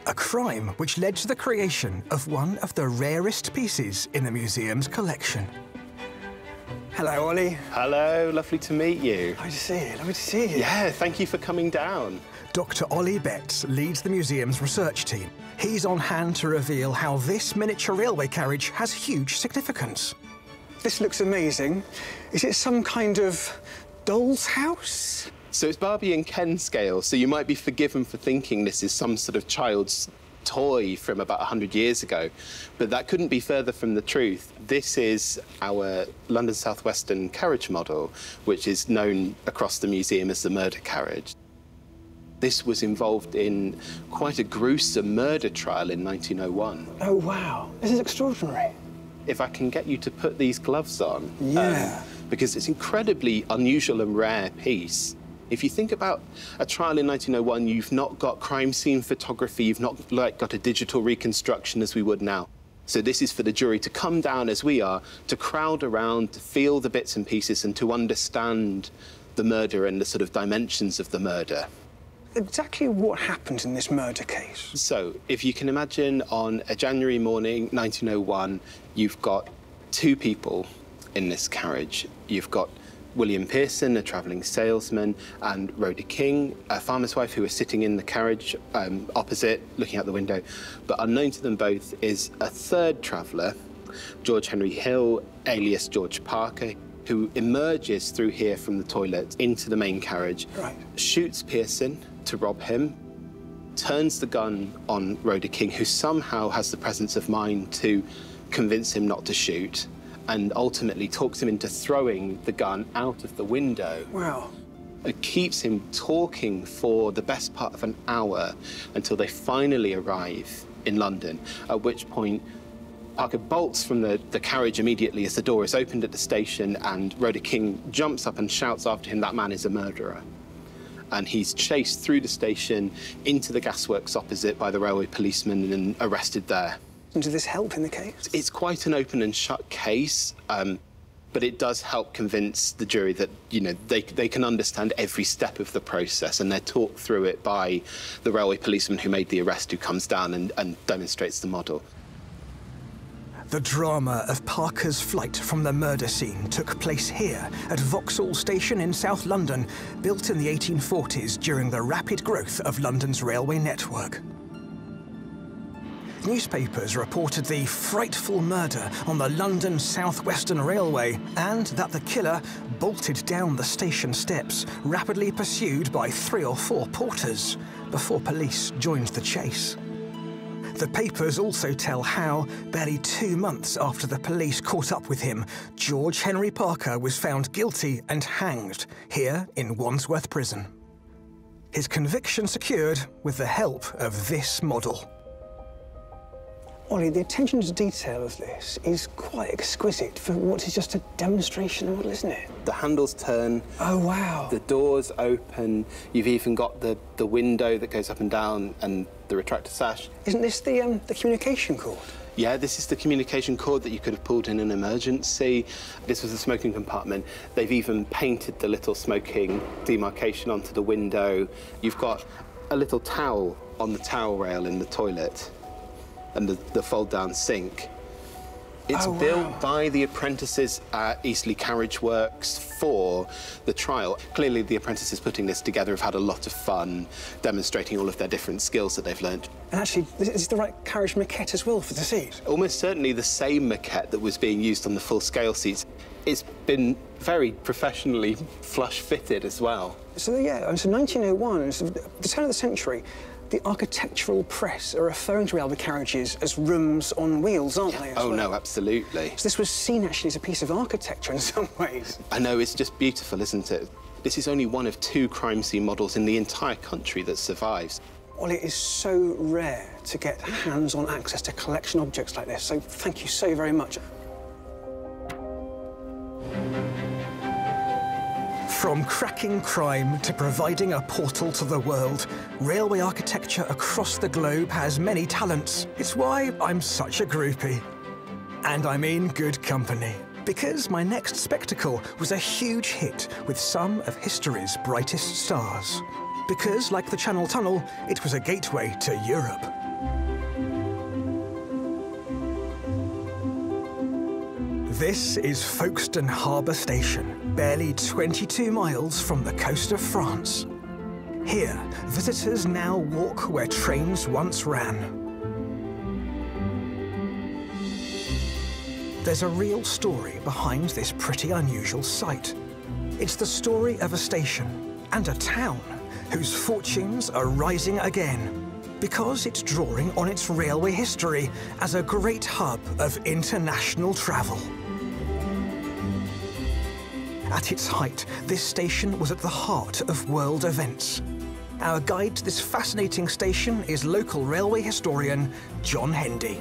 A crime which led to the creation of one of the rarest pieces in the museum's collection.
Hello, Ollie.
Hello, lovely to meet you.
Lovely to see you, lovely to see you.
Yeah, thank you for coming down.
Dr. Ollie Betts leads the museum's research team. He's on hand to reveal how this miniature railway carriage has huge significance.
This looks amazing. Is it some kind of doll's house?
So it's Barbie and Ken scale, so you might be forgiven for thinking this is some sort of child's toy from about 100 years ago, but that couldn't be further from the truth. This is our London South Western carriage model, which is known across the museum as the murder carriage. This was involved in quite a gruesome murder trial in 1901.
Oh, wow. This is extraordinary.
If I can get you to put these gloves on.
Yeah.
Because it's incredibly unusual and rare piece. If you think about a trial in 1901, you've not got crime scene photography, you've not got a digital reconstruction as we would now. So this is for the jury to come down as we are, to crowd around, to feel the bits and pieces and to understand the murder and the sort of dimensions of the murder.
Exactly what happened in this murder case?
So, if you can imagine on a January morning, 1901, you've got two people in this carriage. You've got William Pearson, a travelling salesman, and Rhoda King, a farmer's wife, who was sitting in the carriage opposite, looking out the window. But unknown to them both is a third traveller, George Henry Hill, alias George Parker, who emerges through here from the toilet into the main carriage, shoots Pearson to rob him, turns the gun on Rhoda King, who somehow has the presence of mind to convince him not to shoot, and ultimately talks him into throwing the gun out of the window.
Wow.
It keeps him talking for the best part of an hour until they finally arrive in London, at which point Parker bolts from the carriage immediately as the door is opened at the station, and Rhoda King jumps up and shouts after him, "That man is a murderer." And he's chased through the station into the gasworks opposite by the railway policeman and arrested there.
And does this help in the case?
It's quite an open and shut case, but it does help convince the jury that, you know, they can understand every step of the process, and they're talked through it by the railway policeman who made the arrest, who comes down and demonstrates the model.
The drama of Parker's flight from the murder scene took place here at Vauxhall Station in South London, built in the 1840s during the rapid growth of London's railway network. Newspapers reported the frightful murder on the London South Western Railway, and that the killer bolted down the station steps, rapidly pursued by 3 or 4 porters, before police joined the chase. The papers also tell how, barely 2 months after the police caught up with him, George Henry Parker was found guilty and hanged here in Wandsworth Prison. His conviction secured with the help of this model.
Ollie, the attention to detail of this is quite exquisite for what is just a demonstration model, isn't it?
The handles turn.
Oh, wow.
The doors open. You've even got the window that goes up and down and the retractor sash.
Isn't this the communication cord?
Yeah, this is the communication cord that you could have pulled in an emergency. This was the smoking compartment. They've even painted the little smoking demarcation onto the window. You've got a little towel on the towel rail in the toilet. and the fold-down sink. It's built by the apprentices at Eastleigh Carriage Works for the trial. Clearly, the apprentices putting this together have had a lot of fun, demonstrating all of their different skills that they've learned.
And actually, is this the right carriage maquette as well for the seat?
Almost certainly the same maquette that was being used on the full-scale seats. It's been very professionally flush-fitted as well.
So, yeah, so 1901, so the turn of the century, the architectural press are referring to railway carriages as rooms on wheels, aren't they?
Oh, no, absolutely.
So this was seen actually as a piece of architecture in some ways.
I know, it's just beautiful, isn't it? This is only one of 2 crime scene models in the entire country that survives.
Well, it is so rare to get hands-on access to collection objects like this, so thank you so very much.
From cracking crime to providing a portal to the world, railway architecture across the globe has many talents. It's why I'm such a groupie. And I'm in good company, because my next spectacle was a huge hit with some of history's brightest stars. Because, like the Channel Tunnel, it was a gateway to Europe. This is Folkestone Harbour Station, barely 22 miles from the coast of France. Here, visitors now walk where trains once ran. There's a real story behind this pretty unusual sight. It's the story of a station and a town whose fortunes are rising again because it's drawing on its railway history as a great hub of international travel. At its height, this station was at the heart of world events. Our guide to this fascinating station is local railway historian John Hendy.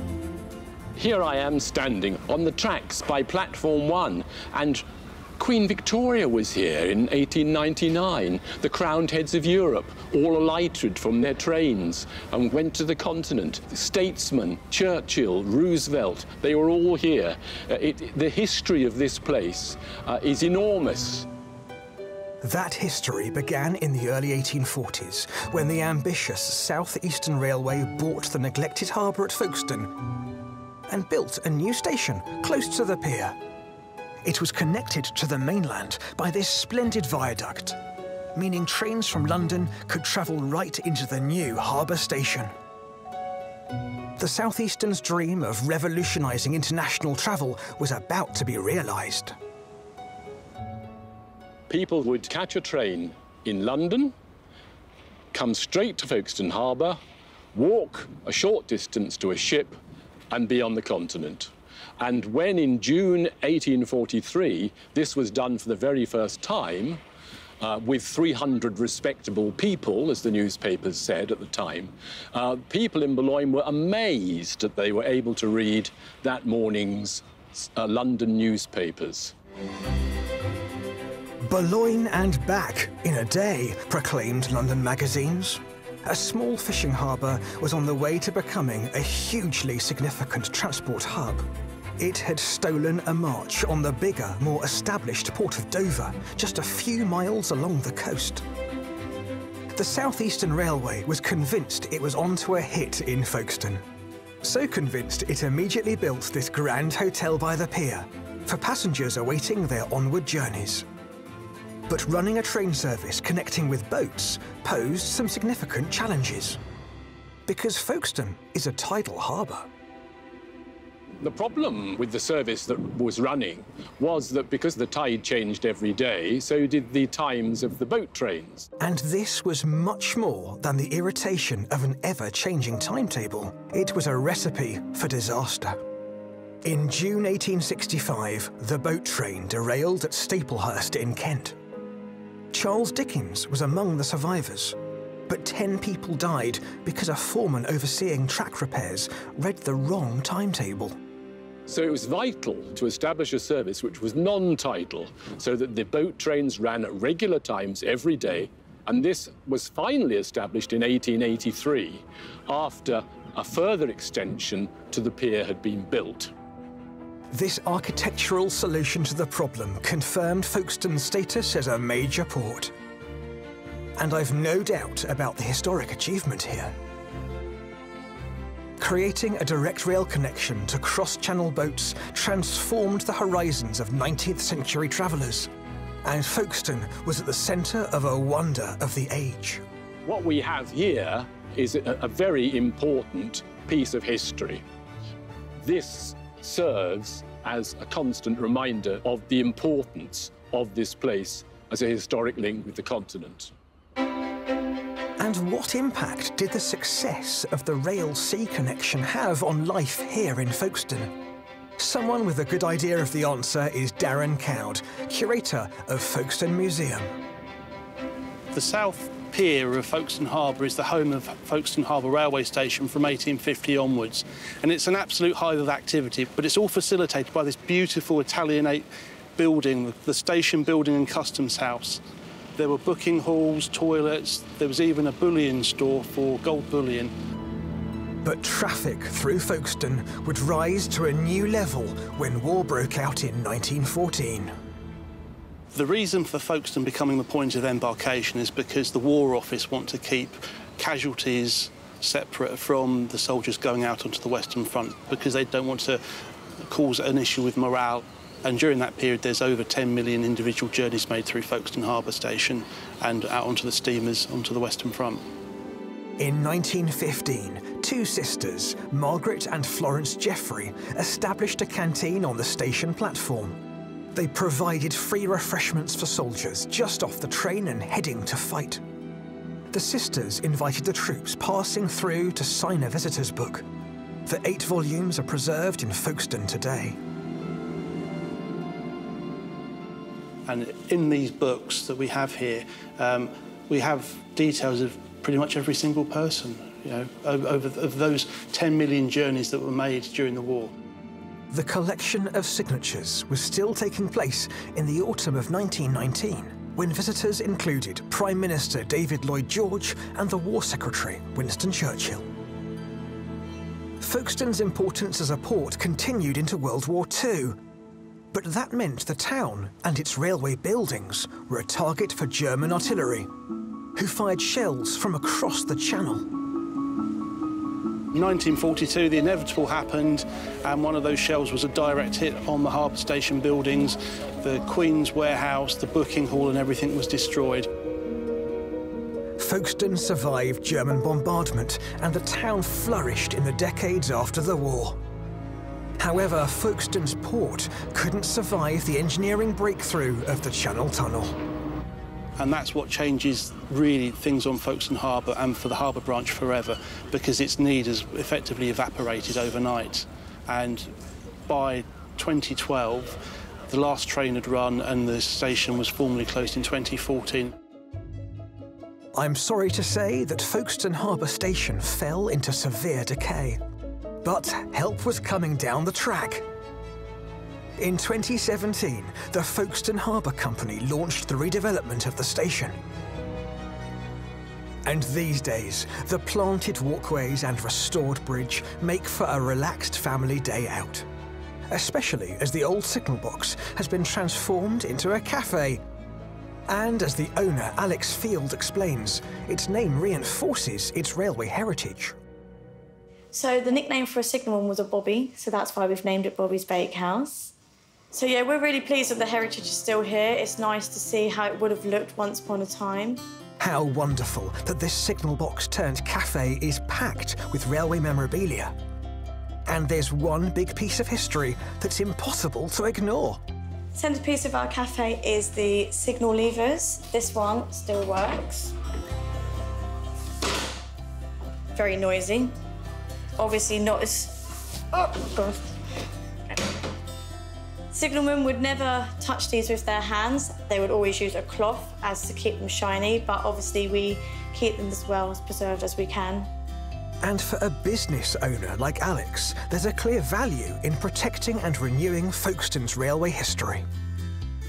Here I am standing on the tracks by Platform 1, and Queen Victoria was here in 1899. The crowned heads of Europe all alighted from their trains and went to the continent. Statesmen, Churchill, Roosevelt, they were all here. The history of this place is enormous.
That history began in the early 1840s, when the ambitious South Eastern Railway bought the neglected harbour at Folkestone and built a new station close to the pier. It was connected to the mainland by this splendid viaduct, meaning trains from London could travel right into the new harbour station. The South Eastern's dream of revolutionising international travel was about to be realised.
People would catch a train in London, come straight to Folkestone Harbour, walk a short distance to a ship and be on the continent. And when in June 1843, this was done for the very first time, with 300 respectable people, as the newspapers said at the time, people in Boulogne were amazed that they were able to read that morning's London newspapers.
Boulogne and back in a day, proclaimed London magazines. A small fishing harbour was on the way to becoming a hugely significant transport hub. It had stolen a march on the bigger, more established port of Dover, just a few miles along the coast. The South Eastern Railway was convinced it was onto a hit in Folkestone. So convinced it immediately built this grand hotel by the pier for passengers awaiting their onward journeys. But running a train service connecting with boats posed some significant challenges, because Folkestone is a tidal harbour.
The problem with the service that was running was that because the tide changed every day, so did the times of the boat trains.
And this was much more than the irritation of an ever-changing timetable. It was a recipe for disaster. In June 1865, the boat train derailed at Staplehurst in Kent. Charles Dickens was among the survivors, but 10 people died because a foreman overseeing track repairs read the wrong timetable.
So it was vital to establish a service which was non-tidal, so that the boat trains ran at regular times every day, and this was finally established in 1883, after a further extension to the pier had been built.
This architectural solution to the problem confirmed Folkestone's status as a major port. And I've no doubt about the historic achievement here. Creating a direct rail connection to cross-channel boats transformed the horizons of 19th century travellers, and Folkestone was at the centre of a wonder of the age.
What we have here is a very important piece of history. This serves as a constant reminder of the importance of this place as a historic link with the continent.
And what impact did the success of the rail-sea connection have on life here in Folkestone? Someone with a good idea of the answer is Darren Cowd, curator of Folkestone Museum.
The South Pier of Folkestone Harbour is the home of Folkestone Harbour Railway Station from 1850 onwards, and it's an absolute hive of activity, but it's all facilitated by this beautiful Italianate building, the station building and customs house. There were booking halls, toilets, there was even a bullion store for gold bullion.
But traffic through Folkestone would rise to a new level when war broke out in 1914.
The reason for Folkestone becoming the point of embarkation is because the War Office want to keep casualties separate from the soldiers going out onto the Western Front, because they don't want to cause an issue with morale. And during that period, there's over 10 million individual journeys made through Folkestone Harbour Station and out onto the steamers onto the Western Front.
In 1915, two sisters, Margaret and Florence Jeffrey, established a canteen on the station platform. They provided free refreshments for soldiers just off the train and heading to fight. The sisters invited the troops passing through to sign a visitor's book. The 8 volumes are preserved in Folkestone today.
And in these books that we have here, we have details of pretty much every single person, you know, of those 10 million journeys that were made during the war.
The collection of signatures was still taking place in the autumn of 1919, when visitors included Prime Minister David Lloyd George and the War Secretary Winston Churchill. Folkestone's importance as a port continued into World War II. But that meant the town and its railway buildings were a target for German artillery, who fired shells from across the channel.
In 1942, the inevitable happened, and one of those shells was a direct hit on the harbour station buildings. The Queen's warehouse, the booking hall and everything was destroyed.
Folkestone survived German bombardment, and the town flourished in the decades after the war. However, Folkestone's port couldn't survive the engineering breakthrough of the Channel Tunnel.
And that's what changes, really, things on Folkestone Harbour and for the harbour branch forever, because its need has effectively evaporated overnight. And by 2012, the last train had run and the station was formally closed in 2014.
I'm sorry to say that Folkestone Harbour Station fell into severe decay. But help was coming down the track. In 2017, the Folkestone Harbour Company launched the redevelopment of the station. And these days, the planted walkways and restored bridge make for a relaxed family day out. Especially as the old signal box has been transformed into a cafe. And as the owner, Alex Field, explains, its name reinforces its railway heritage.
So the nickname for a signalman was a bobby, so that's why we've named it Bobby's Bakehouse. So yeah, we're really pleased that the heritage is still here. It's nice to see how it would have looked once upon a time.
How wonderful that this signal box turned cafe is packed with railway memorabilia. And there's one big piece of history that's impossible to ignore.
Centrepiece of our cafe is the signal levers. This one still works. Very noisy. Obviously not as... Oh, God. Signalmen would never touch these with their hands. They would always use a cloth as to keep them shiny, but obviously we keep them as well as preserved as we can.
And for a business owner like Alex, there's a clear value in protecting and renewing Folkestone's railway history.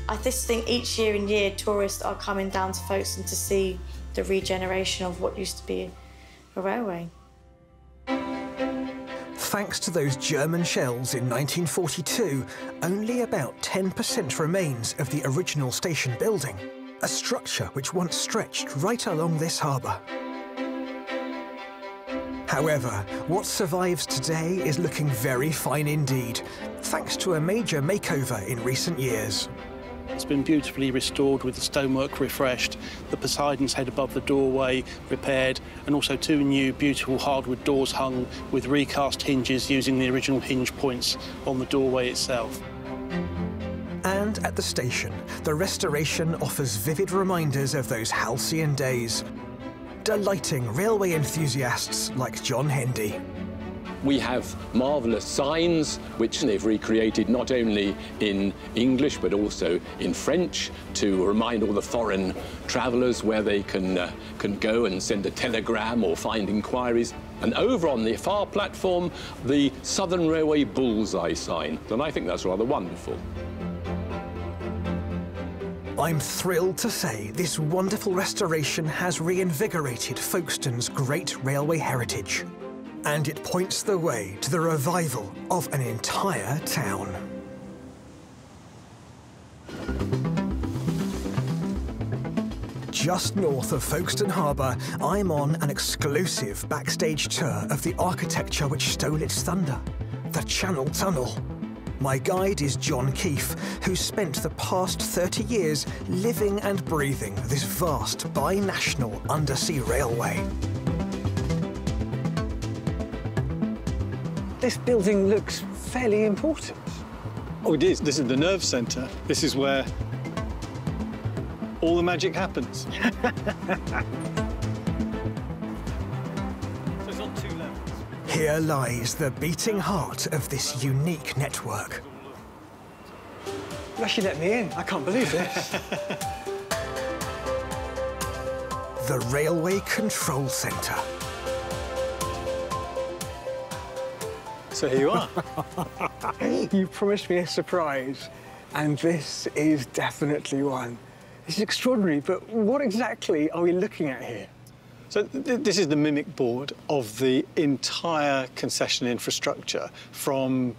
I just think each year and year tourists are coming down to Folkestone to see the regeneration of what used to be a railway.
Thanks to those German shells in 1942, only about 10% remains of the original station building, a structure which once stretched right along this harbour. However, what survives today is looking very fine indeed, thanks to a major makeover in recent years.
It's been beautifully restored with the stonework refreshed, the Poseidon's head above the doorway repaired, and also 2 new beautiful hardwood doors hung with recast hinges using the original hinge points on the doorway itself.
And at the station, the restoration offers vivid reminders of those halcyon days, delighting railway enthusiasts like John Hendy.
We have marvellous signs which they've recreated not only in English but also in French to remind all the foreign travellers where they can go and send a telegram or find inquiries. And over on the far platform, the Southern Railway bullseye sign, and I think that's rather wonderful.
I'm thrilled to say this wonderful restoration has reinvigorated Folkestone's great railway heritage. And it points the way to the revival of an entire town. Just north of Folkestone Harbour, I'm on an exclusive backstage tour of the architecture which stole its thunder, the Channel Tunnel. My guide is John Keefe, who spent the past 30 years living and breathing this vast bi-national undersea railway.
This building looks fairly important.
Oh, it is. This is the nerve centre. This is where all the magic happens. So it's on 2 levels.
Here lies the beating heart of this unique network.
You actually let me in. I can't believe this.
The Railway Control Centre.
So here you are.
You promised me a surprise, and this is definitely one. This is extraordinary, but what exactly are we looking at here?
So this is the mimic board of the entire concession infrastructure from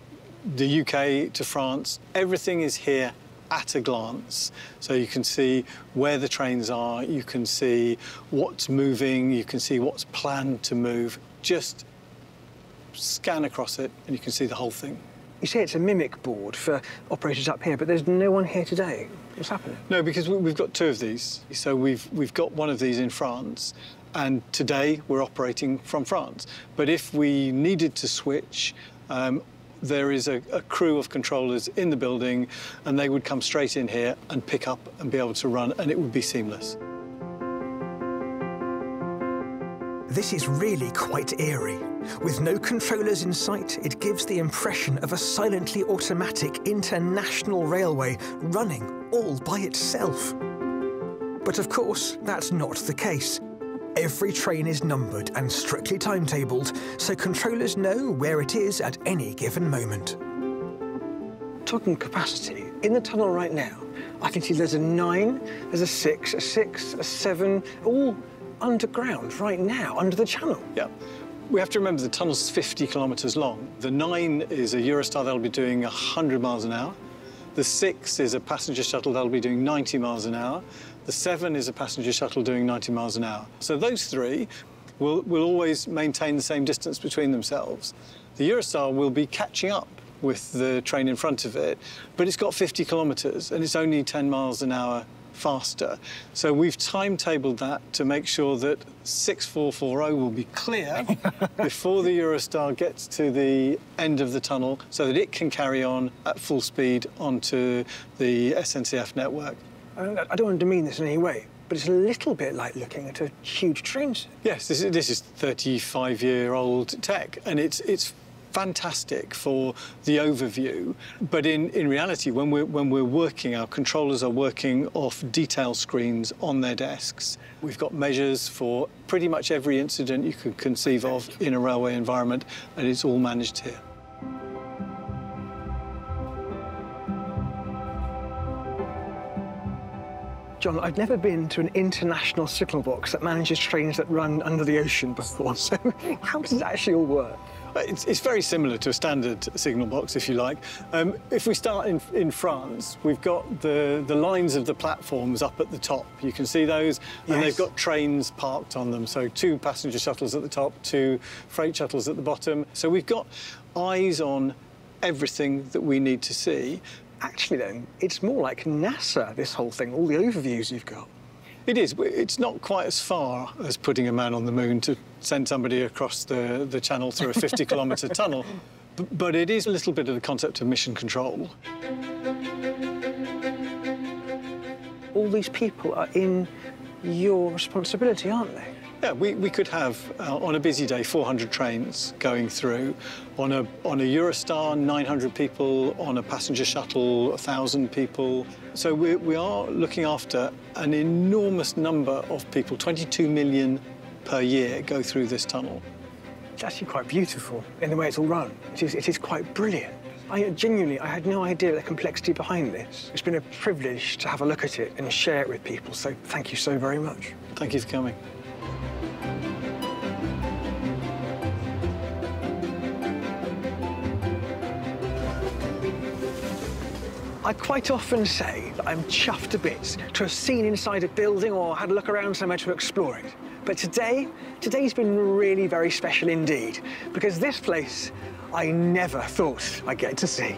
the UK to France. Everything is here at a glance. So you can see where the trains are, you can see what's moving, you can see what's planned to move. Just scan across it and you can see the whole thing.
You say it's a mimic board for operators up here, but there's no one here today. What's happening?
No, because we've got 2 of these. So we've got one of these in France, and today we're operating from France. But if we needed to switch, there is a crew of controllers in the building, and they would come straight in here and pick up and be able to run, and it would be seamless.
This is really quite eerie. With no controllers in sight, it gives the impression of a silently automatic international railway running all by itself. But of course, that's not the case. Every train is numbered and strictly timetabled, so controllers know where it is at any given moment.
Talking capacity, in the tunnel right now, I can see there's a 9, there's a 6, a 6, a 7, all underground right now, under the channel.
Yeah. We have to remember the tunnel's 50 kilometres long. The 9 is a Eurostar that'll be doing 100 miles an hour. The 6 is a passenger shuttle that'll be doing 90 miles an hour. The 7 is a passenger shuttle doing 90 miles an hour. So those 3 will always maintain the same distance between themselves. The Eurostar will be catching up with the train in front of it, but it's got 50 kilometres and it's only 10 miles an hour faster. So we've timetabled that to make sure that 6440 will be clear before the Eurostar gets to the end of the tunnel so that it can carry on at full speed onto the SNCF network.
I don't want to demean this in any way, but it's a little bit like looking at a huge train set.
Yes, this is 35-year-old tech, and it's fantastic for the overview. But in reality, when we're working, our controllers are working off detail screens on their desks. We've got measures for pretty much every incident you could conceive of in a railway environment, and it's all managed here.
John, I've never been to an international signal box that manages trains that run under the ocean before, so how does it actually all work?
It's very similar to a standard signal box, if you like. If we start in France, we've got the lines of the platforms up at the top. You can see those, and they've got trains parked on them. So 2 passenger shuttles at the top, 2 freight shuttles at the bottom. So we've got eyes on everything that we need to see.
Actually, then, it's more like NASA, this whole thing, all the overviews you've got.
It is. It's not quite as far as putting a man on the moon to send somebody across the channel through a 50-kilometre tunnel, but it is a little bit of the concept of mission control.
All these people are in your responsibility, aren't they?
Yeah, we could have, on a busy day, 400 trains going through. On a Eurostar, 900 people. On a passenger shuttle, 1,000 people. So we are looking after an enormous number of people. 22 million per year go through this tunnel.
It's actually quite beautiful in the way it's all run. It is quite brilliant. I had no idea the complexity behind this. It's been a privilege to have a look at it and share it with people, so thank you so very much.
Thank you for coming.
I quite often say that I'm chuffed to bits to have seen inside a building or had a look around somewhere to explore it. But today's been really very special indeed, because this place I never thought I'd get to see.